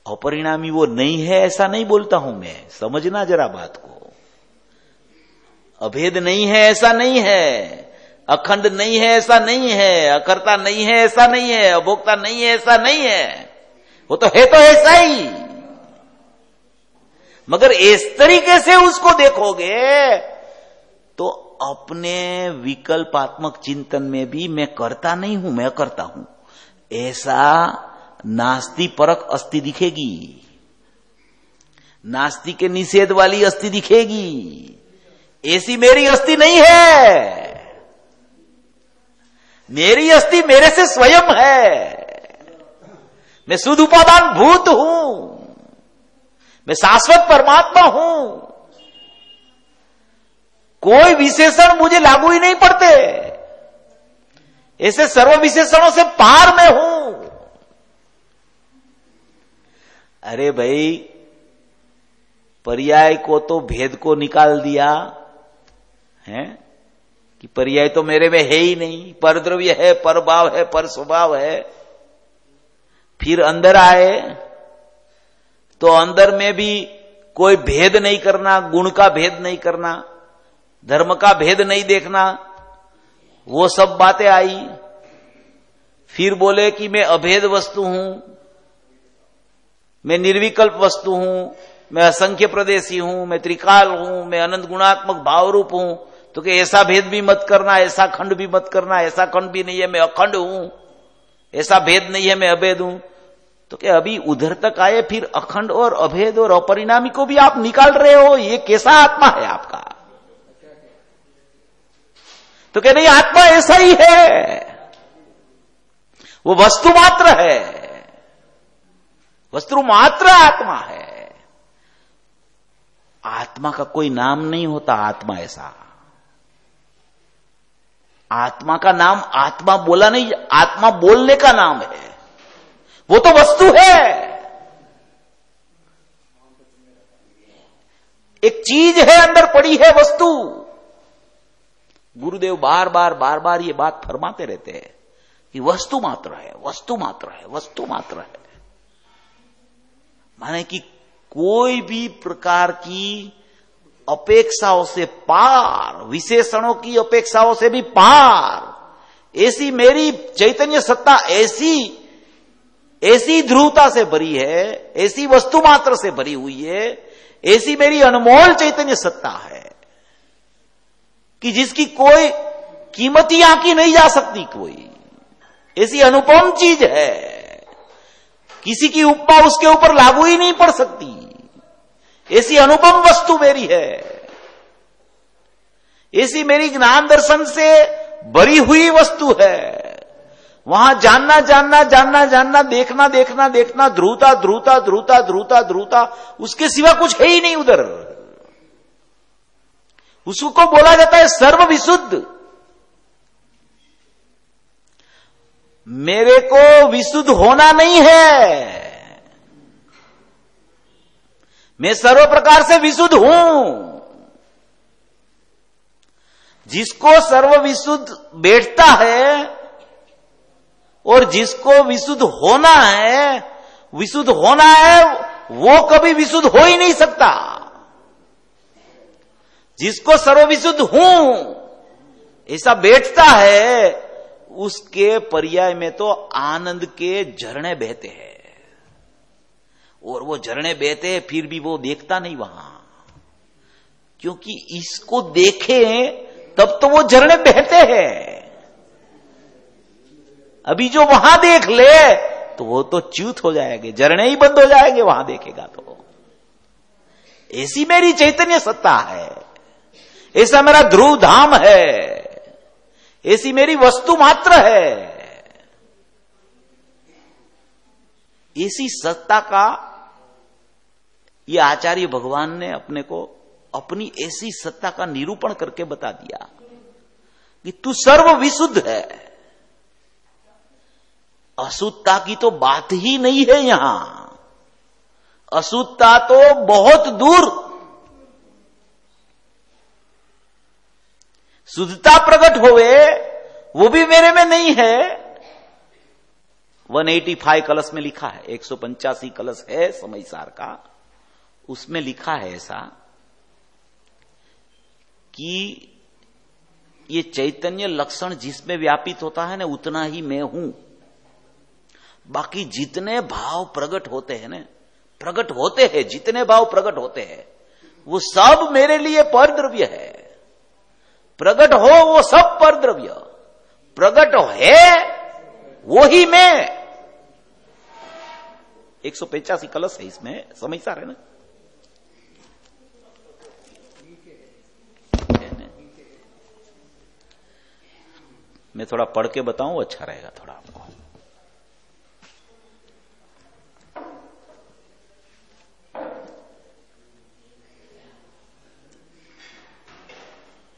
S2: अपरिणामी वो नहीं है ऐसा नहीं बोलता हूं मैं, समझना जरा बात को। अभेद नहीं है ऐसा नहीं है, अखंड नहीं है ऐसा नहीं है, अकर्ता नहीं है ऐसा नहीं है, अभोक्ता नहीं है ऐसा नहीं है। वो तो ऐसा ही, मगर इस तरीके से उसको देखोगे तो अपने विकल्पात्मक चिंतन में भी मैं करता नहीं हूं, मैं करता हूं, ऐसा नास्ति परक अस्थि दिखेगी। नास्ति के निषेध वाली अस्थि दिखेगी। ऐसी मेरी अस्थि नहीं है। मेरी अस्थि मेरे से स्वयं है। मैं शुद्ध उपादान भूत हूं, मैं शाश्वत परमात्मा हूं। कोई विशेषण मुझे लागू ही नहीं पड़ते। ऐसे सर्व विशेषणों से पार में हूं। अरे भाई, पर्याय को तो भेद को निकाल दिया है कि पर्याय तो मेरे में है ही नहीं, पर द्रव्य है, पर भाव है, पर स्वभाव है। फिर अंदर आए तो अंदर में भी कोई भेद नहीं करना, गुण का भेद नहीं करना, धर्म का भेद नहीं देखना, वो सब बातें आई। फिर बोले कि मैं अभेद वस्तु हूं, मैं निर्विकल्प वस्तु हूं, मैं असंख्य प्रदेशी हूं, मैं त्रिकाल हूं, मैं अनंत गुणात्मक भाव रूप हूं, तो कि ऐसा भेद भी मत करना, ऐसा खंड भी मत करना, ऐसा खंड भी नहीं है मैं अखंड हूं, ऐसा भेद नहीं है मैं अभेद हूं। तो क्या अभी उधर तक आए, फिर अखंड और अभेद और अपरिणामी को भी आप निकाल रहे हो, ये कैसा आत्मा है आपका? तो क्या नहीं, आत्मा ऐसा ही है, वो वस्तु मात्र है, वस्तु मात्र आत्मा है। आत्मा का कोई नाम नहीं होता, आत्मा ऐसा। आत्मा का नाम आत्मा बोला नहीं, आत्मा बोलने का नाम है, वो तो वस्तु है, एक चीज है, अंदर पड़ी है वस्तु। गुरुदेव बार बार ये बात फरमाते रहते हैं कि वस्तु मात्र है, वस्तु मात्र है, वस्तु मात्र है। माने कि कोई भी प्रकार की अपेक्षाओं से पार, विशेषणों की अपेक्षाओं से भी पार, ऐसी मेरी चैतन्य सत्ता ऐसी ध्रुवता से भरी है, ऐसी वस्तु मात्र से भरी हुई है, ऐसी मेरी अनमोल चैतन्य सत्ता है कि जिसकी कोई कीमत ही आंकी नहीं जा सकती, कोई ऐसी अनुपम चीज है, किसी की उपमा उसके ऊपर लागू ही नहीं पड़ सकती, ऐसी अनुपम वस्तु मेरी है, ऐसी मेरी ज्ञान दर्शन से भरी हुई वस्तु है। वहां जानना, देखना, ध्रुवता, उसके सिवा कुछ है ही नहीं उधर। उसको बोला जाता है सर्व विशुद्ध। मेरे को विशुद्ध होना नहीं है, मैं सर्व प्रकार से विशुद्ध हूं। जिसको सर्व विशुद्ध बैठता है और जिसको विशुद्ध होना है, वो कभी विशुद्ध हो ही नहीं सकता। जिसको सर्व विशुद्ध हूं ऐसा बैठता है, उसके पर्याय में तो आनंद के झरने बहते हैं, और वो झरने बहते हैं, फिर भी वो देखता नहीं वहां, क्योंकि इसको देखे तब तो वो झरने बहते हैं। अभी जो वहां देख ले तो वो तो च्युत हो जाएंगे, झरने ही बंद हो जाएंगे वहां देखेगा तो। ऐसी मेरी चैतन्य सत्ता है, ऐसा मेरा ध्रुव धाम है, ऐसी मेरी वस्तु मात्र है। ऐसी सत्ता का ये आचार्य भगवान ने अपने को अपनी ऐसी सत्ता का निरूपण करके बता दिया कि तू सर्व विशुद्ध है। अशुद्धता की तो बात ही नहीं है यहां, अशुद्धता तो बहुत दूर। शुद्धता प्रकट होवे वो भी मेरे में नहीं है। 185 कलश में लिखा है, 185 कलश है समयसार का, उसमें लिखा है ऐसा कि ये चैतन्य लक्षण जिसमें व्यापित होता है ना, उतना ही मैं हूं। बाकी जितने भाव प्रकट होते हैं ना, प्रकट होते हैं, जितने भाव प्रकट होते हैं वो सब मेरे लिए परद्रव्य है। प्रकट हो वो सब परद्रव्य, प्रकट है वो ही मैं। 185 कलश है इसमें, समझता है ना। मैं थोड़ा पढ़ के बताऊं, अच्छा रहेगा थोड़ा आपको।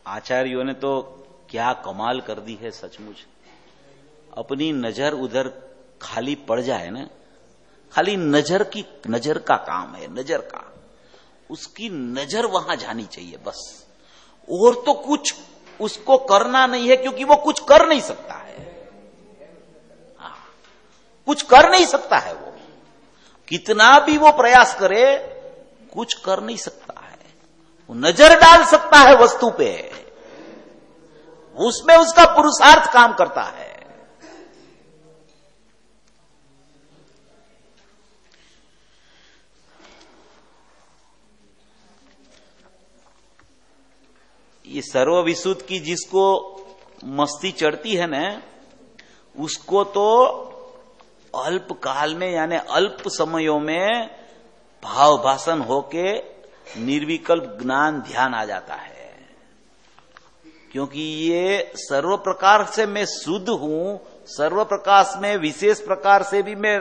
S2: आचार्यों ने तो क्या कमाल कर दी है सचमुच। अपनी नजर उधर खाली पड़ जाए ना, खाली नजर का काम है, नजर का, उसकी नजर वहां जानी चाहिए बस, और तो कुछ उसको करना नहीं है, क्योंकि वो कुछ कर नहीं सकता है। कुछ कर नहीं सकता है, वो कितना भी वो प्रयास करे कुछ कर नहीं सकता है। वो नजर डाल सकता है वस्तु पे, उसमें उसका पुरुषार्थ काम करता है। ये सर्वविशुद्ध की जिसको मस्ती चढ़ती है ना, उसको तो अल्प काल में यानी अल्प समयों में भाव भाषण होके निर्विकल्प ज्ञान ध्यान आ जाता है। क्योंकि ये सर्व प्रकार से मैं शुद्ध हूं, सर्व प्रकाश में विशेष प्रकार से भी मैं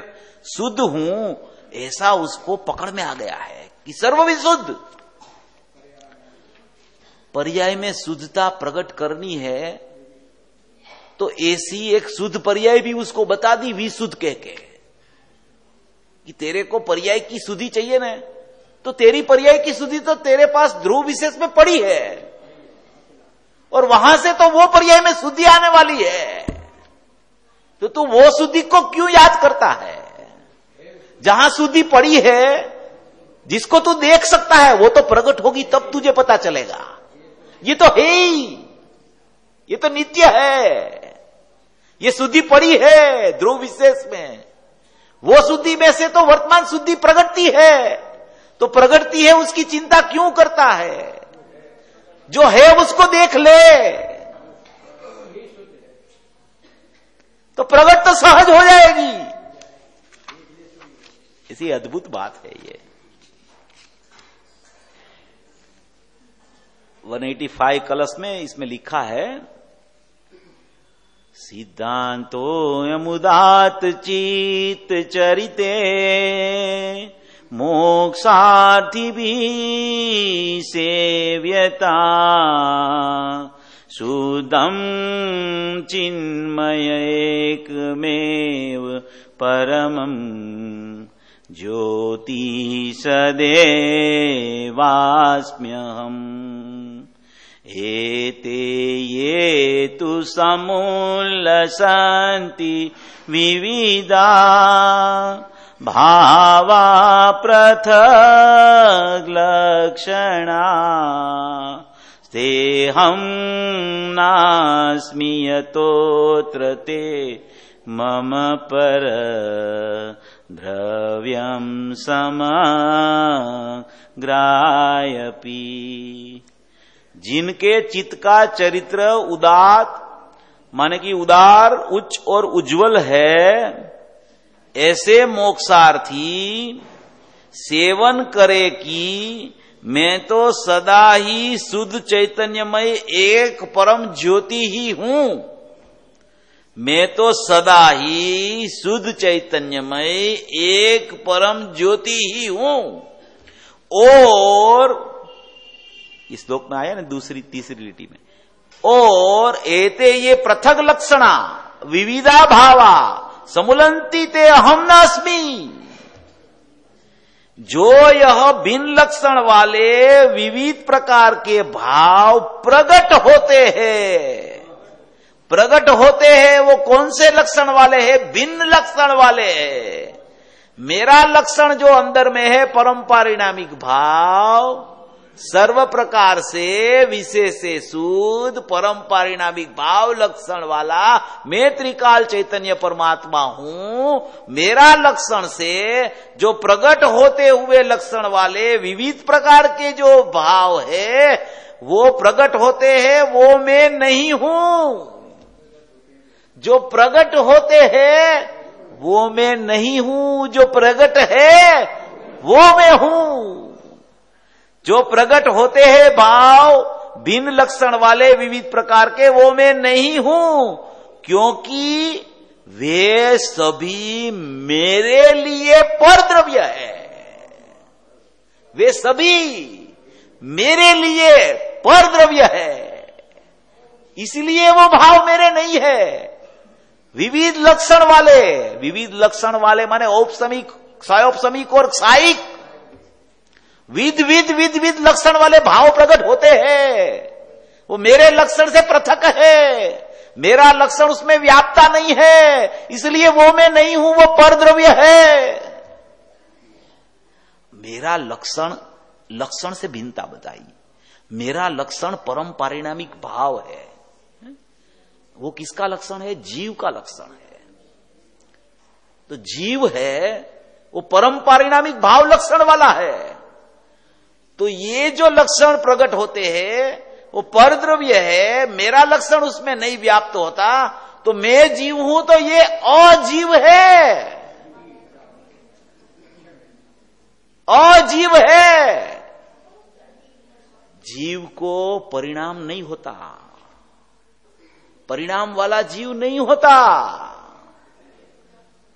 S2: शुद्ध हूं, ऐसा उसको पकड़ में आ गया है कि सर्वविशुद्ध। पर्याय में शुद्धता प्रकट करनी है तो ऐसी एक शुद्ध पर्याय भी उसको बता दी विशुद्ध कह के कि तेरे को पर्याय की शुद्धि चाहिए ना, तो तेरी पर्याय की शुद्धि तो तेरे पास ध्रुव विशेष में पड़ी है और वहां से तो वो पर्याय में शुद्धि आने वाली है, तो तू वो शुद्धि को क्यों याद करता है? जहां शुद्धि पड़ी है, जिसको तू देख सकता है, वो तो प्रकट होगी तब तुझे पता चलेगा। ये तो है ही, ये तो नित्य है, ये शुद्धि पड़ी है ध्रुव विशेष में। वो शुद्धि में से तो वर्तमान शुद्धि प्रगटती है, तो प्रगटती है उसकी चिंता क्यों करता है? जो है उसको देख ले तो प्रगट तो सहज हो जाएगी। इसी अद्भुत बात है ये। 185 कलश में इसमें लिखा है, सिद्धांतो यमुदात चित चरिते मोक्षार्थी भी सेव्यता शुद्धम चिन्मय एकमेव परमं ज्योति सदेवास्म्यहम् एते ये तु समुल्लसन्ति विविधा भावा पृथग् लक्षणा तेऽहं नास्मि यतोऽत्र ते मम पर द्रव्यं समग्रायपि। जिनके चित्त का चरित्र उदात माने कि उदार उच्च और उज्जवल है, ऐसे मोक्षार्थी सेवन करे कि मैं तो सदा ही शुद्ध चैतन्यमय एक परम ज्योति ही हूं, मैं तो सदा ही शुद्ध चैतन्यमय एक परम ज्योति ही हूं। और इस श्लोक में आया ना दूसरी तीसरी लिटी में, और एते ये पृथक लक्षणा विविधा भावा समुलंती ते अहम नास्मि। जो यह भिन्न लक्षण वाले विविध प्रकार के भाव प्रकट होते हैं, प्रकट होते हैं, वो कौन से लक्षण वाले हैं? भिन्न लक्षण वाले हैं। मेरा लक्षण जो अंदर में है परम पारिणामिक भाव, सर्व प्रकार से विशेष से शुद्ध परम पारिणामिक भाव लक्षण वाला मैं त्रिकाल चैतन्य परमात्मा हूं। मेरा लक्षण से जो प्रकट होते हुए लक्षण वाले विविध प्रकार के जो भाव है वो प्रकट होते हैं, वो मैं नहीं हूं। जो प्रकट होते हैं वो मैं नहीं हूं, जो प्रकट है वो मैं हूं। जो प्रकट होते हैं भाव भिन्न लक्षण वाले विविध प्रकार के, वो मैं नहीं हूं, क्योंकि वे सभी मेरे लिए परद्रव्य है। वे सभी मेरे लिए परद्रव्य है, इसलिए वो भाव मेरे नहीं है। विविध लक्षण वाले माने औपसमिक, क्षयोपसमिक और क्षायिक, विध लक्षण वाले भाव प्रकट होते हैं। वो मेरे लक्षण से पृथक है, मेरा लक्षण उसमें व्याप्ता नहीं है, इसलिए वो मैं नहीं हूं, वो परद्रव्य है। मेरा लक्षण से भिन्नता बताई। मेरा लक्षण परम पारिणामिक भाव है। वो किसका लक्षण है? जीव का लक्षण है। तो जीव है वो परम पारिणामिक भाव लक्षण वाला है। तो ये जो लक्षण प्रकट होते हैं वो पर द्रव्य है, मेरा लक्षण उसमें नहीं व्याप्त होता, तो मैं जीव हूं तो ये अजीव है, अजीव है। जीव को परिणाम नहीं होता, परिणाम वाला जीव नहीं होता।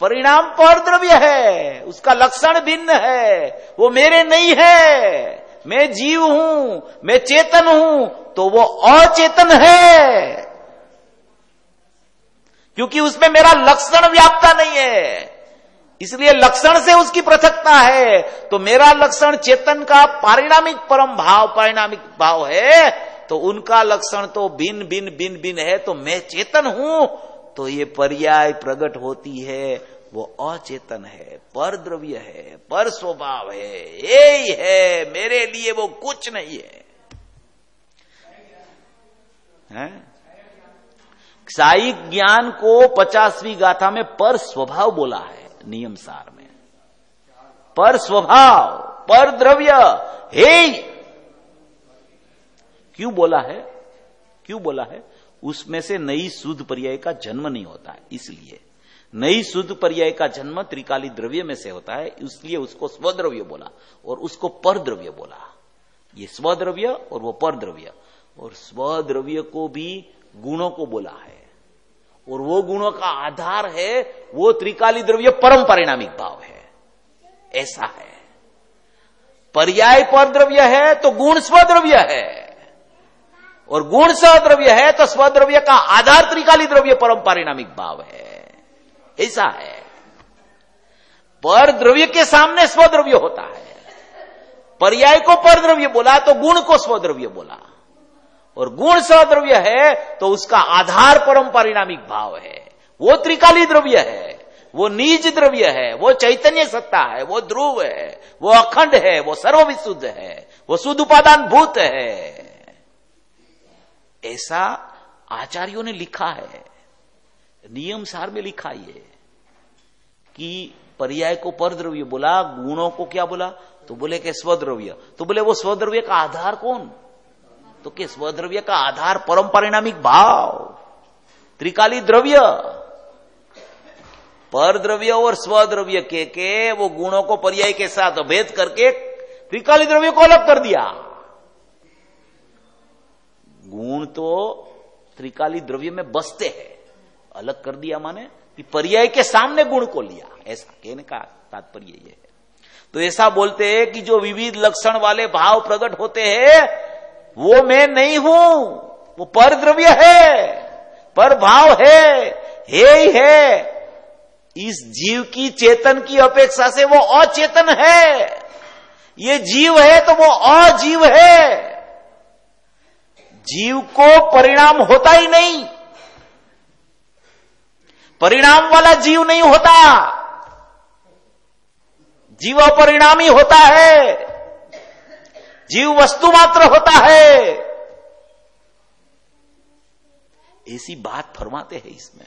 S2: परिणाम पर द्रव्य है, उसका लक्षण भिन्न है, वो मेरे नहीं है। मैं जीव हूं, मैं चेतन हूं, तो वो अचेतन है, क्योंकि उसमें मेरा लक्षण व्याप्ता नहीं है, इसलिए लक्षण से उसकी पृथकता है। तो मेरा लक्षण चेतन का पारिणामिक परम भाव, पारिणामिक भाव है, तो उनका लक्षण तो भिन्न भिन्न भिन्न भिन्न है। तो मैं चेतन हूं, तो ये पर्याय प्रकट होती है, वो अचेतन है, पर द्रव्य है, पर स्वभाव है, यही है, मेरे लिए वो कुछ नहीं है। साईक ज्ञान को 50वीं गाथा में पर स्वभाव बोला है, नियम सार में पर स्वभाव, पर द्रव्य हे। क्यों बोला है, क्यों बोला है? उसमें से नई शुद्ध पर्याय का जन्म नहीं होता है, इसलिए नई शुद्ध पर्याय का जन्म त्रिकाली द्रव्य में से होता है, इसलिए उसको स्वद्रव्य बोला और उसको पर द्रव्य बोला। ये स्वद्रव्य और वो पर द्रव्य, और स्वद्रव्य को भी गुणों को बोला है, और वो गुणों का आधार है वो त्रिकाली द्रव्य परम परिणामिक भाव है, ऐसा है। पर्याय पर द्रव्य है तो गुण स्वद्रव्य है, और गुण स्वद्रव्य है तो स्वद्रव्य का आधार त्रिकाली द्रव्य परम परिणामिक भाव है, ऐसा है। पर द्रव्य के सामने स्वद्रव्य होता है, पर्याय को पर द्रव्य बोला तो गुण को स्वद्रव्य बोला, और गुण स्वद्रव्य है तो उसका आधार परम परिणामिक भाव है, वो त्रिकाली द्रव्य है, वो निज द्रव्य है, वो चैतन्य सत्ता है, वो ध्रुव है, वो अखंड है, वो सर्वविशुद्ध है, वो शुद्ध उपादान भूत है। ऐसा आचार्यों ने लिखा है, नियम सार में लिखा ये कि पर्याय को पर द्रव्य बोला, गुणों को क्या बोला? तो बोले कि स्वद्रव्य। तो बोले वो स्वद्रव्य का आधार कौन? तो कि स्वद्रव्य का आधार परम परिणामिक भाव, त्रिकाली द्रव्य। पर द्रव्य और स्वद्रव्य के वो गुणों को पर्याय के साथ भेद करके त्रिकाली द्रव्य को अलग कर दिया। गुण तो त्रिकाली द्रव्य में बसते हैं, अलग कर दिया माने कि पर्याय के सामने गुण को लिया, ऐसा कहने का तात्पर्य यह है। तो ऐसा बोलते हैं कि जो विविध लक्षण वाले भाव प्रकट होते हैं वो मैं नहीं हूं, वो पर द्रव्य है, पर भाव है ही है। इस जीव की चेतन की अपेक्षा से वो अचेतन है, ये जीव है तो वो अजीव है। जीव को परिणाम होता ही नहीं, परिणाम वाला जीव नहीं होता, जीव अपरिणामी होता है, जीव वस्तु मात्र होता है। ऐसी बात फरमाते हैं इसमें।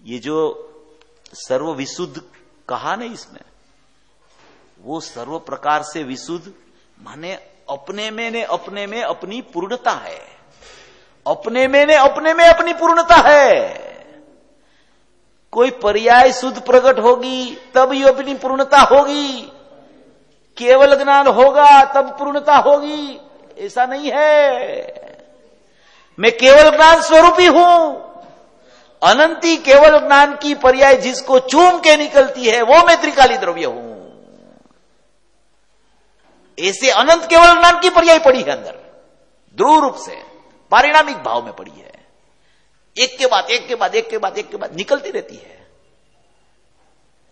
S2: ये जो सर्व विशुद्ध कहा नहीं इसमें, वो सर्व प्रकार से विशुद्ध माने अपने में अपनी पूर्णता है, अपने में अपनी पूर्णता है। कोई पर्याय शुद्ध प्रकट होगी तब ये अपनी पूर्णता होगी, केवल ज्ञान होगा तब पूर्णता होगी, ऐसा नहीं है। मैं केवल ज्ञान स्वरूपी हूं, अनंती केवल ज्ञान की पर्याय जिसको चूम के निकलती है वो मैं त्रिकाली द्रव्य हूं। ऐसे अनंत केवल ज्ञान की पर्याय पड़ी है अंदर, ध्रुव रूप से पारिणामिक भाव में पड़ी है, एक के बाद एक के बाद एक के बाद एक के बाद निकलती रहती है,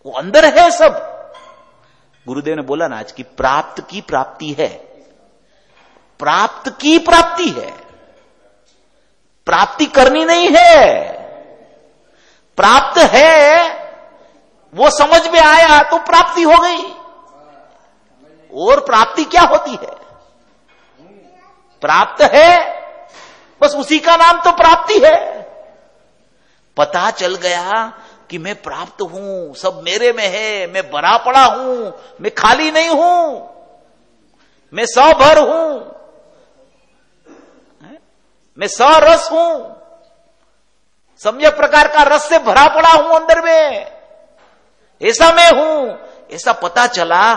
S2: वो अंदर है सब। गुरुदेव ने बोला ना आज की प्राप्त की प्राप्ति है, प्राप्त की प्राप्ति है, प्राप्ति करनी नहीं है, प्राप्त है वो समझ में आया तो प्राप्ति हो गई। और प्राप्ति क्या होती है? प्राप्त है बस उसी का नाम तो प्राप्ति है। पता चल गया कि मैं प्राप्त हूं, सब मेरे में है, मैं भरा पड़ा हूं, मैं खाली नहीं हूं, मैं सभर हूं, मैं सरस हूं, सम्यक प्रकार का रस से भरा पड़ा हूं अंदर में, ऐसा मैं हूं। ऐसा पता चला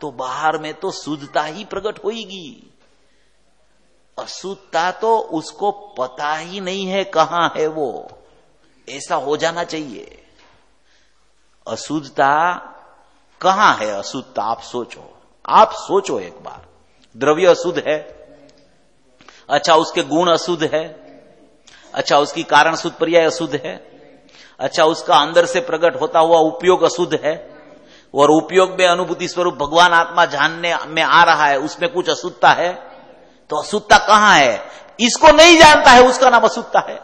S2: तो बाहर में तो शुद्धता ही प्रकट होगी। अशुद्धता तो उसको पता ही नहीं है कहां है वो, ऐसा हो जाना चाहिए। अशुद्धता कहां है? अशुद्धता आप सोचो एक बार। द्रव्य अशुद्ध है, अच्छा उसके गुण अशुद्ध है, अच्छा उसकी कारण शुद्ध पर्याय अशुद्ध है, अच्छा उसका अंदर से प्रकट होता हुआ उपयोग अशुद्ध है, और उपयोग में अनुभूति स्वरूप भगवान आत्मा जानने में आ रहा है, उसमें कुछ अशुद्धता है। तो अशुद्धता कहां है? इसको नहीं जानता है, उसका नाम अशुद्धता है।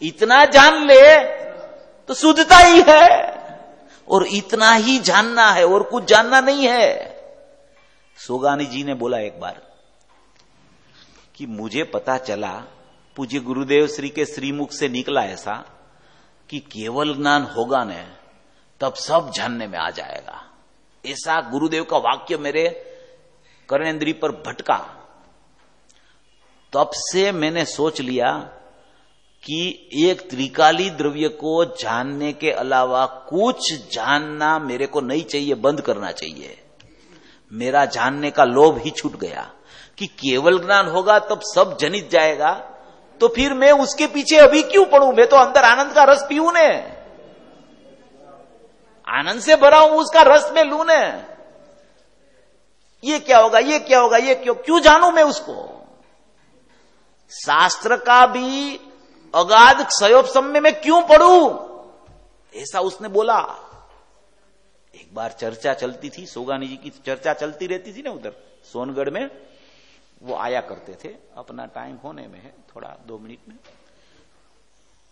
S2: इतना जान ले तो शुद्धता ही है, और इतना ही जानना है और कुछ जानना नहीं है। सोगानी जी ने बोला एक बार कि मुझे पता चला, पूज्य गुरुदेव श्री के श्रीमुख से निकला ऐसा कि केवल ज्ञान होगा न तब सब जानने में आ जाएगा। ऐसा गुरुदेव का वाक्य मेरे कर्णेंद्रिय पर भटका। तब से मैंने सोच लिया कि एक त्रिकाली द्रव्य को जानने के अलावा कुछ जानना मेरे को नहीं चाहिए, बंद करना चाहिए। मेरा जानने का लोभ ही छूट गया कि केवल ज्ञान होगा तब सब जनित जाएगा, तो फिर मैं उसके पीछे अभी क्यों पड़ूं? मैं तो अंदर आनंद का रस पीऊं ने, आनंद से भरा हूं, उसका रस में लूं ने। ये क्या होगा, ये क्या होगा, ये क्यों जानूं मैं उसको? शास्त्र का भी अगाध क्षयोपशम्य में क्यों पढ़ूं? ऐसा उसने बोला। एक बार चर्चा चलती थी, सोगानी जी की चर्चा चलती रहती थी ना उधर सोनगढ़ में, वो आया करते थे। अपना टाइम होने में है, थोड़ा 2 मिनट में।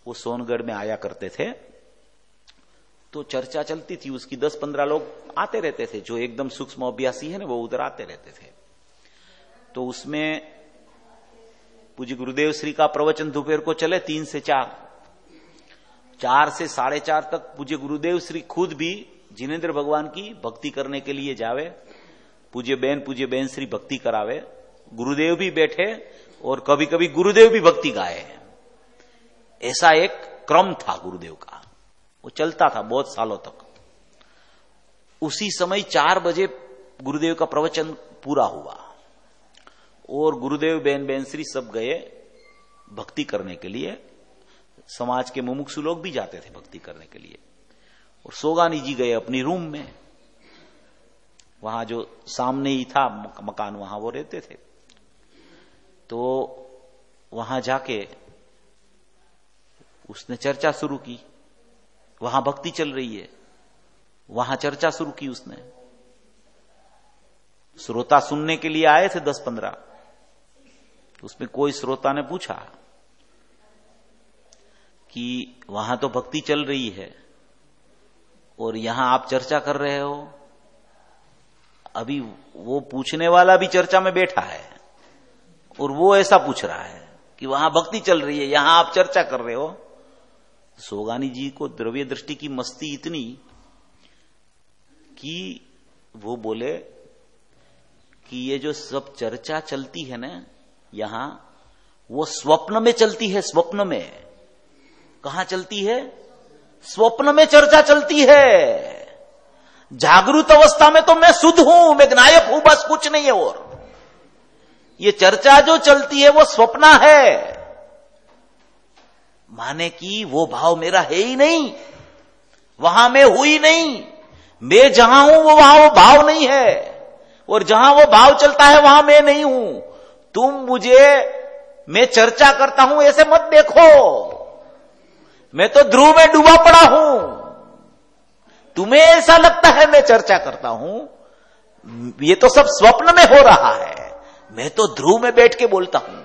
S2: वो सोनगढ़ में आया करते थे, तो चर्चा चलती थी उसकी। 10-15 लोग आते रहते थे, जो एकदम सूक्ष्म अभ्यासी है ना, वो उधर आते रहते थे। तो उसमें पूज्य गुरुदेव श्री का प्रवचन दोपहर को चले 3 से 4, 4 से 4:30 तक पूज्य गुरुदेव श्री खुद भी जिनेन्द्र भगवान की भक्ति करने के लिए जावे, पूज्य बेन श्री भक्ति करावे, गुरुदेव भी बैठे और कभी कभी गुरुदेव भी भक्ति गाए। ऐसा एक क्रम था गुरुदेव का, वो चलता था बहुत सालों तक। उसी समय 4 बजे गुरुदेव का प्रवचन पूरा हुआ और गुरुदेव बेन श्री सब गए भक्ति करने के लिए। समाज के मुमुक्षु लोग भी जाते थे भक्ति करने के लिए। और सोगानी जी गए अपनी रूम में, वहां जो सामने ही था मकान, वहां वो रहते थे। तो वहां जाके उसने चर्चा शुरू की। वहां भक्ति चल रही है, वहां चर्चा शुरू की उसने। श्रोता सुनने के लिए आए थे 10-15। उसमें कोई श्रोता ने पूछा कि वहां तो भक्ति चल रही है और यहां आप चर्चा कर रहे हो। अभी वो पूछने वाला भी चर्चा में बैठा है और वो ऐसा पूछ रहा है कि वहां भक्ति चल रही है, यहां आप चर्चा कर रहे हो। सोगानी जी को द्रव्य दृष्टि की मस्ती इतनी कि वो बोले कि ये जो सब चर्चा चलती है ना यहां, वो स्वप्न में चलती है। स्वप्न में कहां चलती है? स्वप्न में चर्चा चलती है। जागृत अवस्था में तो मैं शुद्ध हूं, मैं नायक हूं, बस कुछ नहीं है। और ये चर्चा जो चलती है वो स्वप्न है, माने कि वो भाव मेरा है ही नहीं, वहां मैं हुई नहीं। मैं जहां हूं वो वहां वो भाव नहीं है, और जहां वो भाव चलता है वहां मैं नहीं हूं। तुम मुझे मैं चर्चा करता हूं ऐसे मत देखो, मैं तो ध्रुव में डूबा पड़ा हूं। तुम्हें ऐसा लगता है मैं चर्चा करता हूं, ये तो सब स्वप्न में हो रहा है, मैं तो ध्रुव में बैठ के बोलता हूं।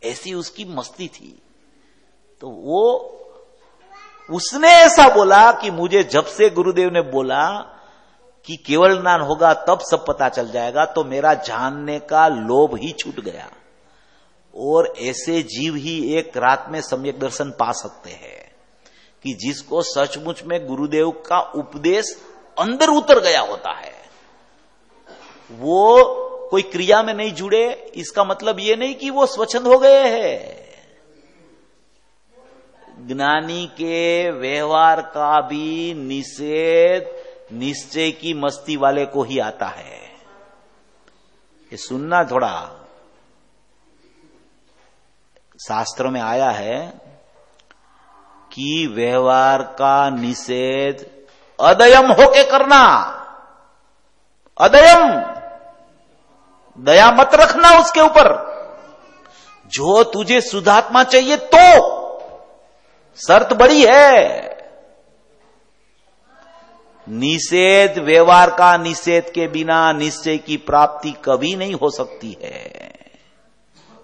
S2: ऐसी उसकी मस्ती थी। तो वो उसने ऐसा बोला कि मुझे जब से गुरुदेव ने बोला कि केवल ज्ञान होगा तब सब पता चल जाएगा, तो मेरा जानने का लोभ ही छूट गया। और ऐसे जीव ही एक रात में सम्यक दर्शन पा सकते हैं कि जिसको सचमुच में गुरुदेव का उपदेश अंदर उतर गया होता है। वो कोई क्रिया में नहीं जुड़े, इसका मतलब ये नहीं कि वो स्वच्छंद हो गए हैं। ज्ञानी के व्यवहार का भी निषेध निश्चय की मस्ती वाले को ही आता है। ये सुनना थोड़ा, शास्त्रों में आया है कि व्यवहार का निषेध अदयम होके करना। अदयम, दया मत रखना उसके ऊपर। जो तुझे शुद्धात्मा चाहिए तो शर्त बड़ी है। निषेध, व्यवहार का निषेध के बिना निश्चय की प्राप्ति कभी नहीं हो सकती है।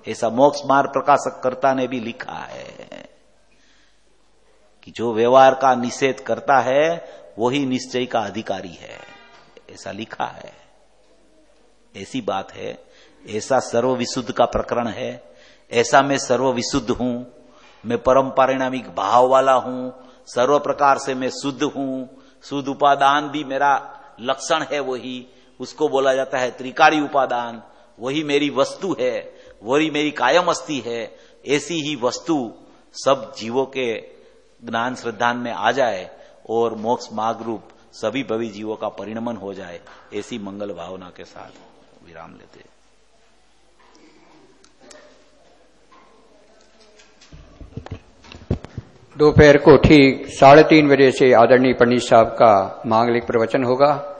S2: ऐसा मोक्ष मार्ग प्रकाशक कर्ता ने भी लिखा है कि जो व्यवहार का निषेध करता है वही निश्चय का अधिकारी है, ऐसा लिखा है। ऐसी बात है, ऐसा सर्वविशुद्ध का प्रकरण है। ऐसा मैं सर्वविशुद्ध हूं, मैं परम पारिणामिक भाव वाला हूं, सर्व प्रकार से मैं शुद्ध हूं, शुद्ध उपादान भी मेरा लक्षण है, वही उसको बोला जाता है त्रिकाली उपादान। वही मेरी वस्तु है, वही मेरी कायम अस्थि है। ऐसी ही वस्तु सब जीवों के ज्ञान श्रद्धान में आ जाए और मोक्ष मार्ग रूप सभी भवी जीवों का परिणमन हो जाए, ऐसी मंगल भावना के साथ विराम लेते।
S3: दोपहर को ठीक 3:30 बजे से आदरणीय पंडित साहब का मांगलिक प्रवचन होगा।